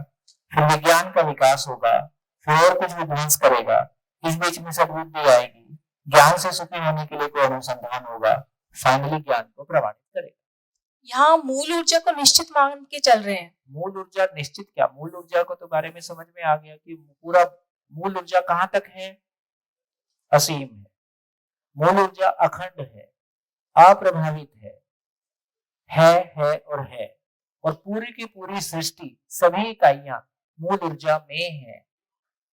फिर विज्ञान का विकास होगा, फिर और कुछ विध्वंस करेगा, इस बीच में सद्बुद्धि आएगी, ज्ञान से सुखी होने के लिए कोई अनुसंधान होगा, फाइनली ज्ञान को प्रमाणित करेगा। यहाँ मूल ऊर्जा को निश्चित मान के चल रहे हैं। मूल ऊर्जा निश्चित क्या, मूल ऊर्जा को तो बारे में समझ में आ गया कि पूरा मूल ऊर्जा कहां तक है, असीम है। मूल ऊर्जा अखंड है, अप्रभावित है और है। और पूरी की पूरी सृष्टि, सभी इकाइयां मूल ऊर्जा में है।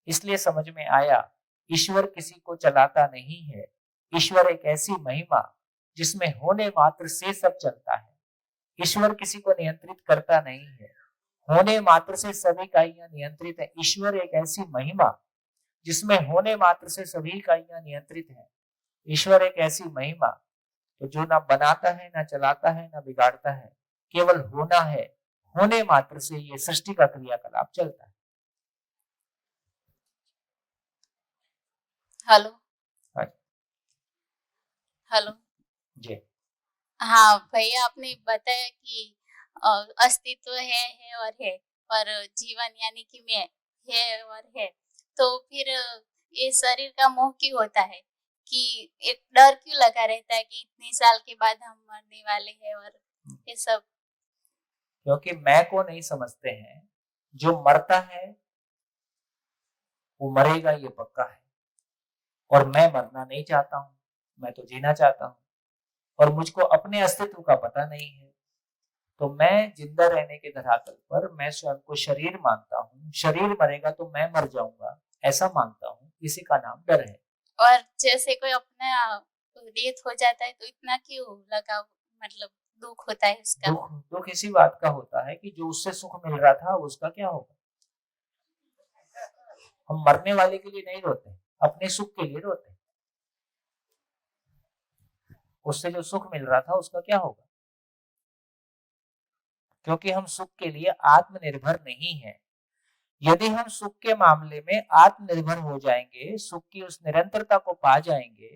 इसलिए समझ में आया ईश्वर किसी को चलाता नहीं है, ईश्वर एक ऐसी महिमा जिसमें होने मात्र से सब चलता है। ईश्वर किसी को नियंत्रित करता नहीं है, होने मात्र से सभी इकाइयां नियंत्रित है। ईश्वर एक ऐसी महिमा जिसमें होने मात्र से सभी इकाइयां नियंत्रित है। ईश्वर एक ऐसी महिमा तो जो ना बनाता है, ना चलाता है, ना बिगाड़ता है, केवल होना है, होने मात्र से ये सृष्टि का क्रियाकलाप चलता है। हेलो हाँ हेलो जी। हाँ भैया, आपने बताया कि अस्तित्व है और है, और जीवन यानी कि मैं है और है, तो फिर ये शरीर का मोह क्यों होता है, कि एक डर क्यों लगा रहता है कि इतने साल के बाद हम मरने वाले हैं और ये सब? क्योंकि मैं को नहीं समझते हैं। जो मरता है वो मरेगा, ये पक्का है। और मैं मरना नहीं चाहता हूं, मैं तो जीना चाहता हूं। और मुझको अपने अस्तित्व का पता नहीं है, तो मैं जिंदा रहने के धरातल पर मैं स्वयं को शरीर मानता हूँ। शरीर मरेगा तो मैं मर जाऊंगा, ऐसा मानता हूँ। इसी का नाम डर है। और जैसे कोई अपना डेथ हो जाता है तो इतना क्यों लगा, मतलब दुख होता है उसका? दुख इसी बात का होता है कि जो उससे सुख मिल रहा था उसका क्या होगा। हम मरने वाले के लिए नहीं रोते, अपने सुख के लिए रोते। उससे जो सुख मिल रहा था उसका क्या होगा, क्योंकि हम सुख के लिए आत्मनिर्भर नहीं है। यदि हम सुख के मामले में आत्मनिर्भर हो जाएंगे, सुख की उस निरंतरता को पा जाएंगे,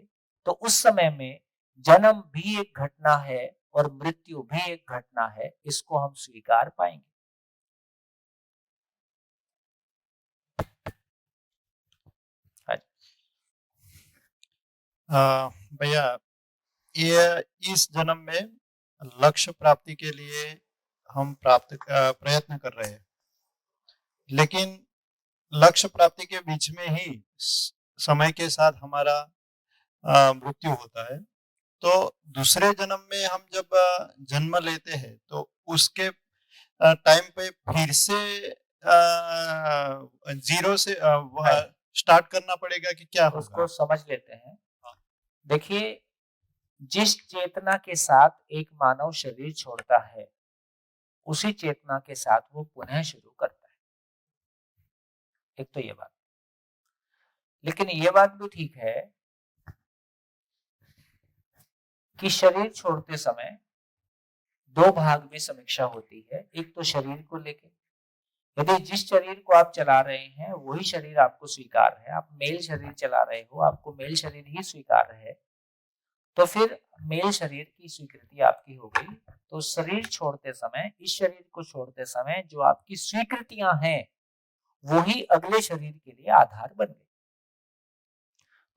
तो उस समय में जन्म भी एक घटना है और मृत्यु भी एक घटना है, इसको हम स्वीकार पाएंगे। भैया, ये इस जन्म में लक्ष्य प्राप्ति के लिए हम प्रयत्न कर रहे हैं, लेकिन लक्ष्य प्राप्ति के बीच में ही समय के साथ हमारा मृत्यु होता है। तो दूसरे जन्म में हम जब जन्म लेते हैं तो उसके टाइम पे फिर से जीरो से स्टार्ट करना पड़ेगा कि क्या होगा? उसको समझ लेते हैं। देखिए, जिस चेतना के साथ एक मानव शरीर छोड़ता है, उसी चेतना के साथ वो पुनः शुरू करता है। एक तो ये बात, लेकिन ये बात भी ठीक है कि शरीर छोड़ते समय 2 भाग में समीक्षा होती है। एक तो शरीर को लेके, यदि जिस शरीर को आप चला रहे हैं वही शरीर आपको स्वीकार है, आप मेल शरीर चला रहे हो, आपको मेल शरीर ही स्वीकार है, तो फिर मेल शरीर की स्वीकृति आपकी हो गई। तो शरीर छोड़ते समय, इस शरीर को छोड़ते समय जो आपकी स्वीकृतियां हैं वही अगले शरीर के लिए आधार बन गई।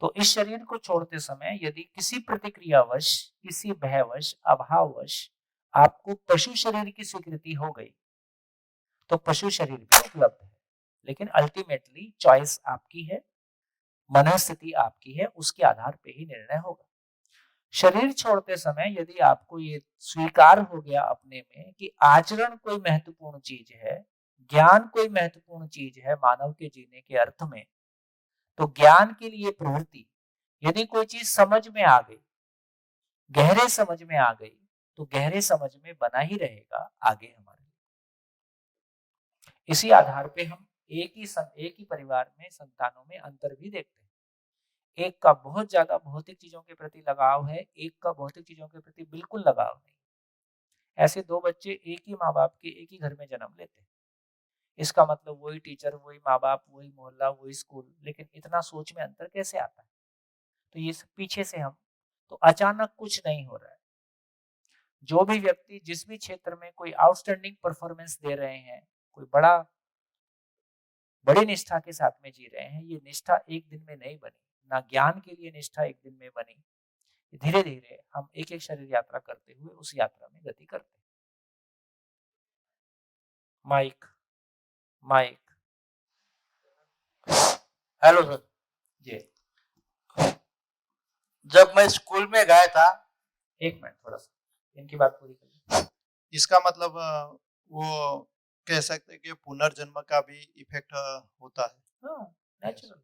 तो इस शरीर को छोड़ते समय यदि किसी प्रतिक्रियावश, किसी भयवश, अभाववश आपको पशु शरीर की स्वीकृति हो गई तो पशु शरीर भी उपलब्ध है, लेकिन अल्टीमेटली चॉइस आपकी है, मनस्थिति आपकी है, उसके आधार पे ही निर्णय होगा। शरीर छोड़ते समय यदि आपको ये स्वीकार हो गया अपने में कि आचरण कोई महत्वपूर्ण चीज है, ज्ञान कोई महत्वपूर्ण चीज है मानव के जीने के अर्थ में, तो ज्ञान के लिए प्रवृत्ति, यदि कोई चीज समझ में आ गई, गहरे समझ में आ गई, तो गहरे समझ में बना ही रहेगा आगे हमारे। इसी आधार पे हम एक ही परिवार में संतानों में अंतर भी देखते हैं। एक का बहुत ज्यादा भौतिक चीजों के प्रति लगाव है, एक का भौतिक चीजों के प्रति बिल्कुल लगाव नहीं। ऐसे दो बच्चे एक ही माँ बाप के एक ही घर में जन्म लेते हैं। इसका मतलब वही टीचर, वही माँ बाप, वही मोहल्ला, वही स्कूल, लेकिन इतना सोच में अंतर कैसे आता है? तो ये सब पीछे से हम, तो अचानक कुछ नहीं हो रहा है। जो भी व्यक्ति जिस भी क्षेत्र में कोई आउटस्टैंडिंग परफॉर्मेंस दे रहे हैं, कोई बड़ी निष्ठा के साथ में जी रहे हैं, ये निष्ठा एक दिन में नहीं बनी, ना ज्ञान के लिए निष्ठा एक दिन में बनी। धीरे धीरे हम एक एक शरीर यात्रा करते हुए उस यात्रा में गति करते हैं। माइक हेलो सर जी। जब मैं स्कूल में गया था, एक मिनट, थोड़ा सा इनकी बात पूरी करिए। इसका मतलब वो कह सकते हैं कि पुनर्जन्म का भी इफेक्ट होता है। हाँ, नेचुरल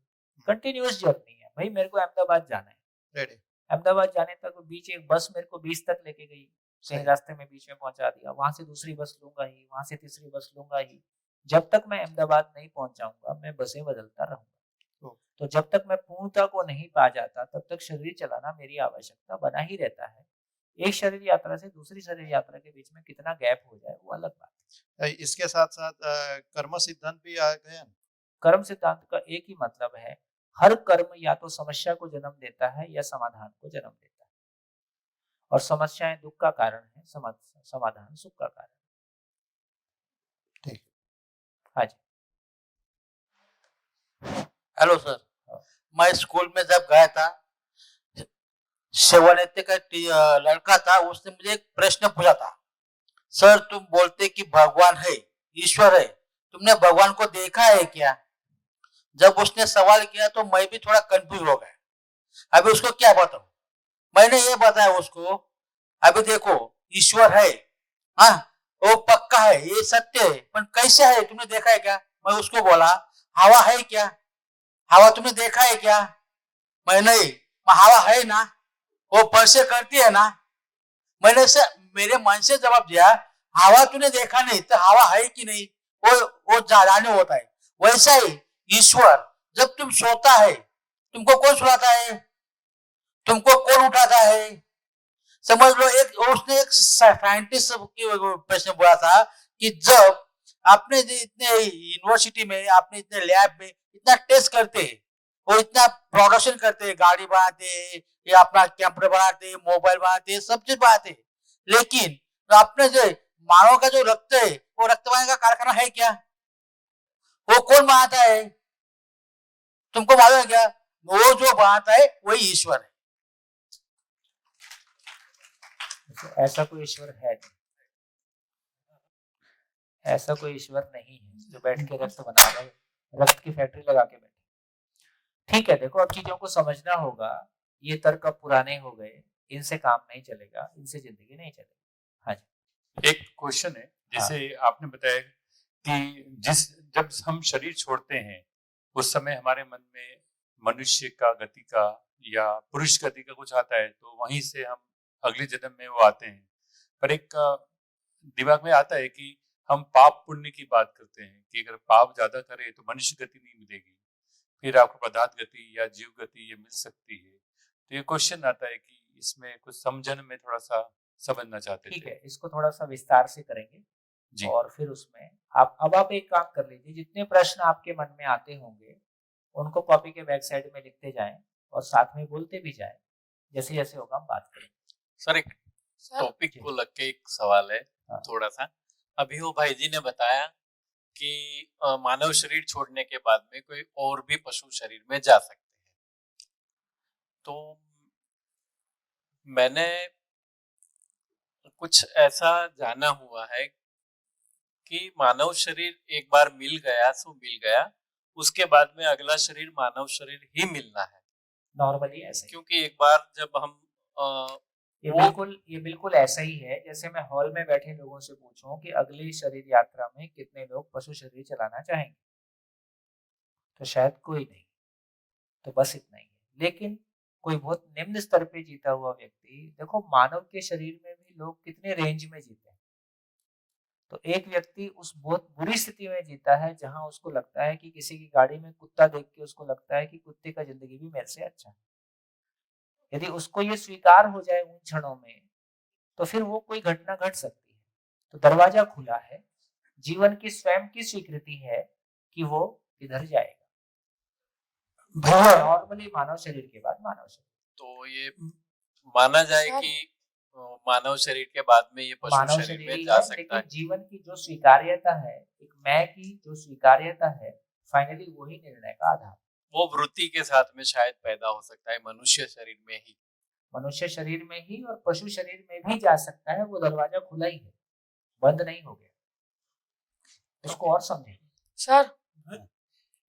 कंटिन्यूअस जर्नी है भाई। मेरे को अहमदाबाद जाना है, रेडी। अहमदाबाद जाने तक बीच एक बस मेरे को 20 तक लेके गई, कहीं रास्ते में बीच में पहुंचा दिया, वहां से दूसरी बस लूंगा ही, वहां से तीसरी बस लूंगा ही। जब तक मैं अहमदाबाद नहीं पहुंच जाऊंगा मैं बसें बदलता रहूंगा। तो जब तक मैं पूर्णता को नहीं पा जाता तब तक शरीर चलाना मेरी आवश्यकता बना ही रहता है। एक शरीर यात्रा से दूसरी शरीर यात्रा के बीच में कितना गैप हो जाए वो अलग बात है। इसके साथ साथ कर्म सिद्धांत भी आ गया। कर्म सिद्धांत का एक ही मतलब है, हर कर्म या तो समस्या को जन्म देता है या समाधान को जन्म देता है, और समस्याएं दुख का कारण है, समाधान सुख का कारण। ठीक। हाँ जी। हेलो सर, मैं स्कूल में जब गया था, सेवानित्य का लड़का था, उसने मुझे एक प्रश्न पूछा था, सर तुम बोलते कि भगवान है, ईश्वर है, तुमने भगवान को देखा है क्या? जब उसने सवाल किया तो मैं भी थोड़ा कंफ्यूज हो गया। अभी उसको क्या बताऊं? मैंने ये बताया उसको, अभी देखो ईश्वर है, हाँ वो पक्का है, ये सत्य है, पर कैसे है, तुमने देखा है क्या? मैं उसको बोला हवा है क्या? हवा तुमने देखा है क्या? मैं नहीं, हवा है ना, वो परसे करती है ना। मैंने से मेरे मन से जवाब दिया, हवा तूने देखा नहीं तो हवा है कि नहीं वो जाने होता है। वैसा ही ईश्वर, जब तुम सोता है तुमको कौन सुलाता है, तुमको कौन उठाता है? समझ लो, उसने एक साइंटिस्ट की प्रश्न बोला था कि जब आपने इतने यूनिवर्सिटी में, आपने इतने लैब में इतना टेस्ट करते और इतना प्रोडक्शन करते, गाड़ी बनाते या अपना कंप्यूटर बनाते, मोबाइल बनाते, सब चीज बनाते, लेकिन आपने जो मानव का जो रक्त है वो रक्त बनाने का कारखाना है क्या? वो कौन बनाता है? तुमको मालूम है क्या? वो जो बनाता है वही ईश्वर है। ऐसा कोई ईश्वर है नहीं, ऐसा कोई ईश्वर नहीं है जो बैठ के रक्त बना रहे, रक्त की फैक्ट्री लगा के बैठे। ठीक है, देखो अब चीजों को समझना होगा। ये तर्क अब पुराने हो गए, इनसे काम नहीं चलेगा, इनसे जिंदगी नहीं चलेगी। हाँ जी। एक क्वेश्चन है, जैसे आपने बताया कि जब हम शरीर छोड़ते हैं उस समय हमारे मन में मनुष्य का गति का या पुरुष गति का कुछ आता है, तो वहीं से हम अगले जन्म में वो आते हैं। पर एक दिमाग में आता है कि हम पाप पुण्य की बात करते हैं कि अगर पाप ज्यादा करे तो मनुष्य गति नहीं मिलेगी, फिर आपको पदार्थ गति या जीव गति ये मिल सकती है। तो ये क्वेश्चन आता है कि इसमें कुछ समझने में थोड़ा सा समझना चाहते थे। ठीक है, इसको थोड़ा सा विस्तार से करेंगे जी। और फिर उसमें आप एक काम कर लीजिए, जितने प्रश्न आपके मन में आते होंगे उनको कॉपी के बैक साइड में लिखते जाएं और साथ में बोलते भी जाएं, जैसे जैसे होगा हम बात करेंगे। सर एक टॉपिक को लग के एक सवाल है थोड़ा सा। अभी वो भाई जी ने बताया कि मानव शरीर छोड़ने के बाद में कोई और भी पशु शरीर में जा सकते हैं, तो मैंने कुछ ऐसा जाना हुआ है कि मानव शरीर एक बार मिल गया सो मिल गया, उसके बाद में अगला शरीर मानव शरीर ही मिलना है। नॉर्मली ऐसे ही। क्योंकि एक बार जब हम ये बिल्कुल ऐसा ही है जैसे मैं हॉल में बैठे लोगों से पूछूं कि अगली शरीर यात्रा में कितने लोग पशु शरीर चलाना चाहेंगे, तो शायद कोई नहीं, तो बस इतना ही है। लेकिन कोई बहुत निम्न स्तर पे जीता हुआ व्यक्ति, देखो मानव के शरीर में भी लोग कितने रेंज में जीते हैं। तो एक व्यक्ति उस बहुत बुरी स्थिति में जीता है जहां उसको लगता है कि किसी की गाड़ी में कुत्ता देख के उसको लगता है कि कुत्ते का जिंदगी भी मेरे से अच्छा है। यदि उसको ये स्वीकार हो जाए उन क्षणों में, तो फिर वो कोई घटना घट सकती है। तो दरवाजा खुला है, जीवन की स्वयं की स्वीकृति है कि वो इधर जाएगा। नॉर्मली मानव शरीर के बाद मानव शरीर। तो ये माना जाए कि मानव शरीर के बाद में ये पशु शरीर में जा सकता है। जीवन की जो स्वीकार्यता है, एक मैं की जो स्वीकार्यता है, फाइनली वही निर्णय का आधार। वो वृत्ति के साथ में शायद पैदा हो सकता है मनुष्य शरीर में ही, मनुष्य शरीर में ही और पशु शरीर में भी जा सकता है। वो दरवाजा खुला ही है, बंद नहीं हो गया। इसको और समझे सर।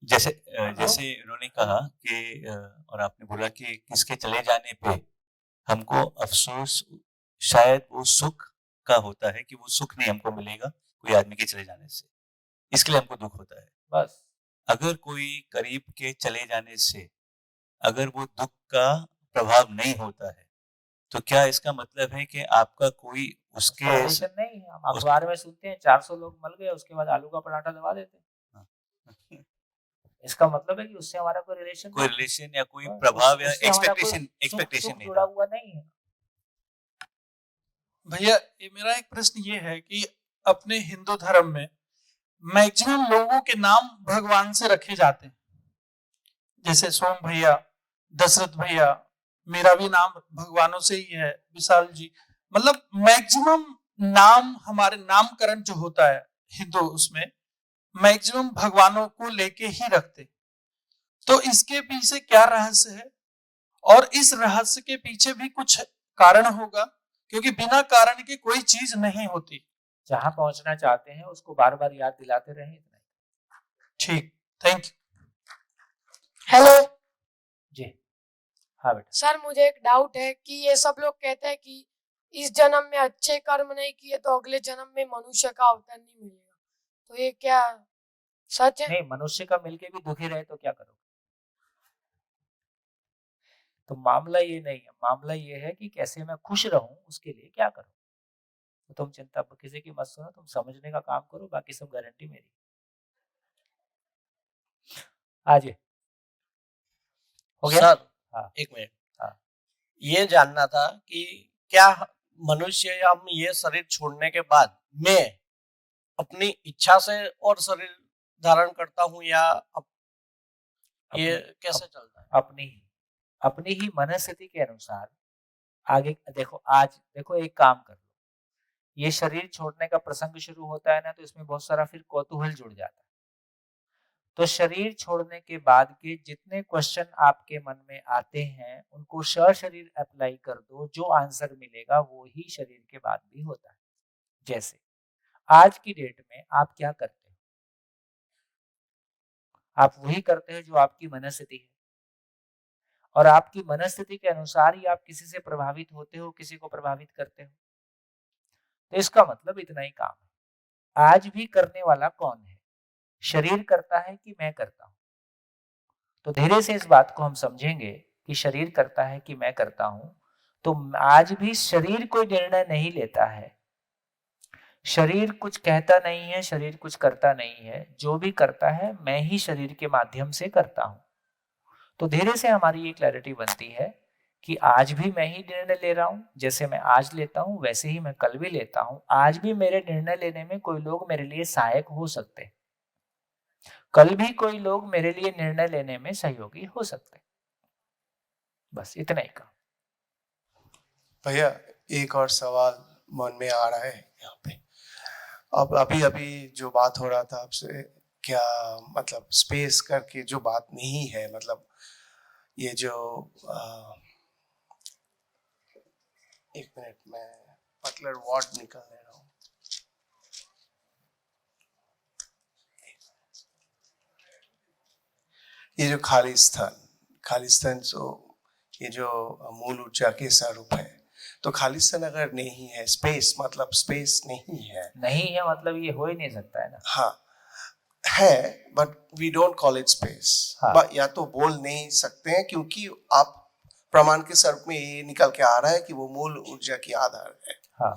जैसे जैसे उन्होंने कहा कि और आपने बोला कि किसके चले जाने पे हमको अफसोस शायद वो सुख का होता है कि वो सुख नहीं हमको मिलेगा कोई आदमी के चले जाने से, इसके लिए हमको दुख होता है। बस अगर कोई करीब के चले जाने से अगर वो दुख का प्रभाव नहीं होता है, तो क्या इसका मतलब है कि आपका कोई उसके नहीं है? हम अखबार में सुनते हैं 400 लोग मर गए, उसके बाद आलू का पराठा दबा देते हैं। इसका मतलब है कि उससे हमारा कोई रिलेशन या कोई प्रभाव या एक्सपेक्टेशन नहीं जुड़ा हुआ नहीं है। भैया ये मेरा एक प्रश्न ये है कि अपने हिंदू धर्म में मैक्सिमम लोगों के नाम भगवान से रखे जाते हैं, जैसे सोम भैया, दशरथ भैया, मेरा भी नाम भगवानों से ही है, विशाल जी, मतलब मैक्सिमम नाम हमारे नामकरण जो होता है हिंदू उसमें मैक्सिमम भगवानों को लेके ही रखते। तो इसके पीछे क्या रहस्य है? और इस रहस्य के पीछे भी कुछ कारण होगा, क्योंकि बिना कारण के कोई चीज नहीं होती। जहां पहुंचना चाहते हैं उसको बार बार याद दिलाते रहें, इतना। ठीक, थैंक यू। हेलो जी हाँ बेटा। सर मुझे एक डाउट है कि ये सब लोग कहते हैं कि इस जन्म में अच्छे कर्म नहीं किए तो अगले जन्म में मनुष्य का अवतार नहीं मिलेगा, तो ये क्या सच है? नहीं, मनुष्य का मिलके भी दुखी रहे तो क्या करोगे? तो मामला ये नहीं है, मामला ये है कि कैसे मैं खुश रहूं, उसके लिए क्या करूं। तो तुम चिंता किसी की मत सुनो, तुम समझने का काम करो, बाकी सब गारंटी मेरी। आज हो गया सर? हाँ। एक मिनट। हाँ। ये जानना था कि क्या मनुष्य या हम ये शरीर छोड़ने के बाद मैं अपनी इच्छा से और शरीर धारण करता हूँ या ये कैसे चलता है? अपनी ही मनस्थिति के अनुसार आगे देखो। आज देखो एक काम कर लो, ये शरीर छोड़ने का प्रसंग शुरू होता है ना, तो इसमें बहुत सारा फिर कौतूहल जुड़ जाता है। तो शरीर छोड़ने के बाद के जितने क्वेश्चन आपके मन में आते हैं उनको सशरीर अप्लाई कर दो, जो आंसर मिलेगा वो ही शरीर के बाद भी होता है। जैसे आज की डेट में आप क्या करते हो? आप वही करते हो जो आपकी मनस्थिति है, और आपकी मनस्थिति के अनुसार ही आप किसी से प्रभावित होते हो, किसी को प्रभावित करते हो। तो इसका मतलब इतना ही काम है। आज भी करने वाला कौन है? शरीर करता है कि मैं करता हूं? तो धीरे से इस बात को हम समझेंगे कि शरीर करता है कि मैं करता हूं। तो आज भी शरीर कोई निर्णय नहीं लेता है, शरीर कुछ कहता नहीं है, शरीर कुछ करता नहीं है। जो भी करता है मैं ही शरीर के माध्यम से करता हूं। तो धीरे से हमारी ये क्लैरिटी बनती है कि आज भी मैं ही निर्णय ले रहा हूं। जैसे मैं आज लेता हूं वैसे ही मैं कल भी लेता हूं। आज भी मेरे निर्णय लेने में कोई लोग मेरे लिए सहायक हो सकते हैं, कल भी कोई लोग मेरे लिए निर्णय लेने में सहयोगी हो सकते हैं। बस इतना ही काम। भैया एक और सवाल मन में आ रहा है यहाँ पे। अब अभी जो बात हो रहा था आपसे, क्या मतलब स्पेस करके जो बात नहीं है, मतलब ये जो एक मिनट में मतलब वर्ड निकल ले रहा हूँ। ये जो खालिस्तान ये जो मूल ऊर्जा के स्वरूप है, तो खालिस्तान अगर नहीं है, स्पेस मतलब स्पेस नहीं है मतलब ये हो ही नहीं सकता है ना। हाँ है, but we don't call it space. या तो बोल नहीं सकते हैं क्योंकि आप प्रमाण के स्वरूप में ये निकल के आ रहा है कि वो मूल ऊर्जा की आधार है। हाँ।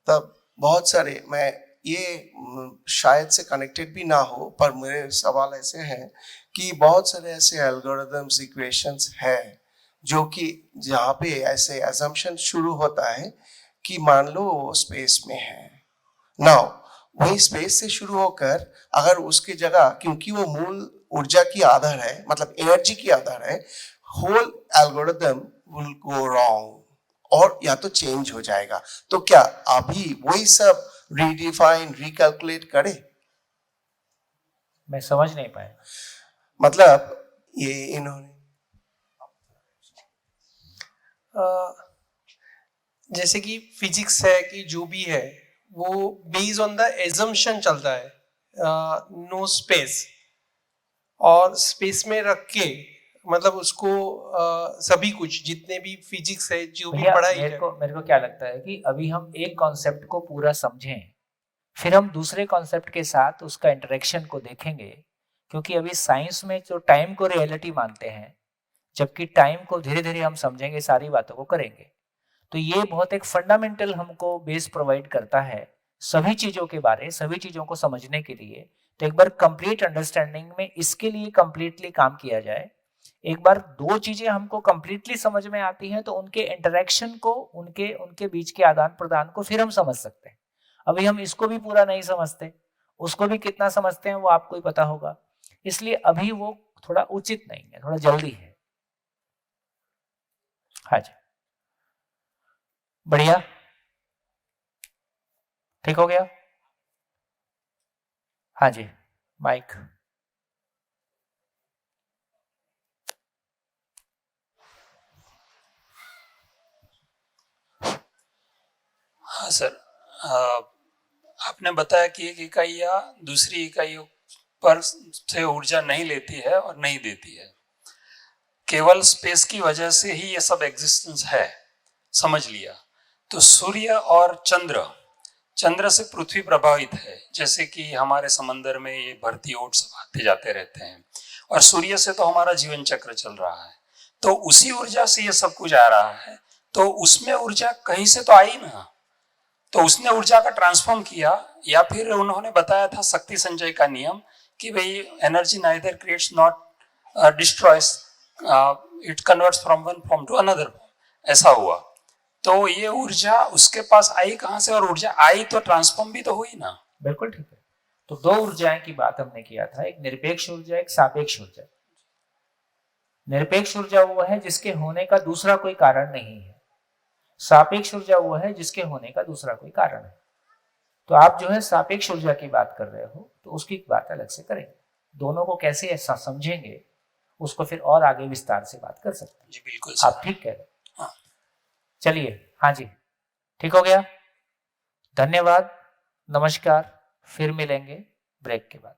तब बहुत सारे, मैं ये शायद से कनेक्टेड भी ना हो, पर मेरे सवाल ऐसे हैं कि बहुत सारे ऐसे एल्गोरिथम्स, इक्वेशंस है जो कि जहाँ पे ऐसे असम्पशन शुरू होता है कि मान लो वो स्पेस में है, नाउ वही स्पेस से शुरू होकर अगर उसकी जगह, क्योंकि वो मूल ऊर्जा की आधार है, मतलब एनर्जी की आधार है, whole algorithm will go wrong और या तो चेंज हो जाएगा। तो क्या अभी वही सब रीडिफाइन, रिकैलकुलेट करे? मैं समझ नहीं पाया। मतलब ये इन्होंने जैसे कि फिजिक्स है कि जो भी है वो बेस्ड ऑन द एजम्पशन चलता है, नो स्पेस, और स्पेस में रख के मतलब उसको सभी कुछ जितने भी फिजिक्स है, जो भी पढ़ाई है। मेरे को क्या लगता है कि अभी हम एक कॉन्सेप्ट को पूरा समझें, फिर हम दूसरे कॉन्सेप्ट के साथ उसका इंटरेक्शन को देखेंगे, क्योंकि अभी साइंस में जो टाइम को रियलिटी मानते हैं, जबकि टाइम को धीरे धीरे हम समझेंगे, सारी बातों को करेंगे। तो ये बहुत एक फंडामेंटल हमको बेस प्रोवाइड करता है सभी चीजों के बारे, सभी चीजों को समझने के लिए। तो एक बार कंप्लीट अंडरस्टैंडिंग में इसके लिए कंप्लीटली काम किया जाए। एक बार दो चीजें हमको कंप्लीटली समझ में आती हैं तो उनके इंटरेक्शन को, उनके बीच के आदान प्रदान को फिर हम समझ सकते हैं। अभी हम इसको भी पूरा नहीं समझते, उसको भी कितना समझते हैं वो आपको ही पता होगा, इसलिए अभी वो थोड़ा उचित नहीं है, थोड़ा जल्दी है। हाँ जी, बढ़िया, ठीक हो गया। हाँ जी, माइक। हाँ सर, आपने बताया कि एक इकाई या दूसरी इकाइयों पर से ऊर्जा नहीं लेती है और नहीं देती है, केवल स्पेस की वजह से ही ये सब एग्जिस्टेंस है, समझ लिया। तो सूर्य और चंद्र से पृथ्वी प्रभावित है, जैसे कि हमारे समंदर में ये भरती ओट सब आते जाते रहते हैं, और सूर्य से तो हमारा जीवन चक्र चल रहा है, तो उसी ऊर्जा से ये सब कुछ आ रहा है, तो उसमें ऊर्जा कहीं से तो आई ना, तो उसने ऊर्जा का ट्रांसफॉर्म किया, या फिर उन्होंने बताया था शक्ति संचय का नियम कि भाई energy neither creates not destroys, it converts from one form to another, ऐसा हुआ। तो ये ऊर्जा उसके पास आई कहां से, और ऊर्जा आई तो ट्रांसफॉर्म भी तो हुई ना। बिल्कुल ठीक है। तो दो ऊर्जाएं की बात हमने किया था, एक निरपेक्ष ऊर्जा, एक सापेक्ष ऊर्जा। निरपेक्ष ऊर्जा वो है जिसके होने का दूसरा कोई कारण नहीं है, सापेक्ष ऊर्जा वो है जिसके होने का दूसरा कोई कारण है। तो आप जो है सापेक्ष ऊर्जा की बात कर रहे हो, तो उसकी बात अलग से करेंगे, दोनों को कैसे ऐसा समझेंगे उसको फिर और आगे विस्तार से बात कर सकते हैं। जी बिल्कुल, आप ठीक कह रहे हैं। चलिए, हाँ जी, ठीक हो गया, धन्यवाद, नमस्कार, फिर मिलेंगे ब्रेक के बाद।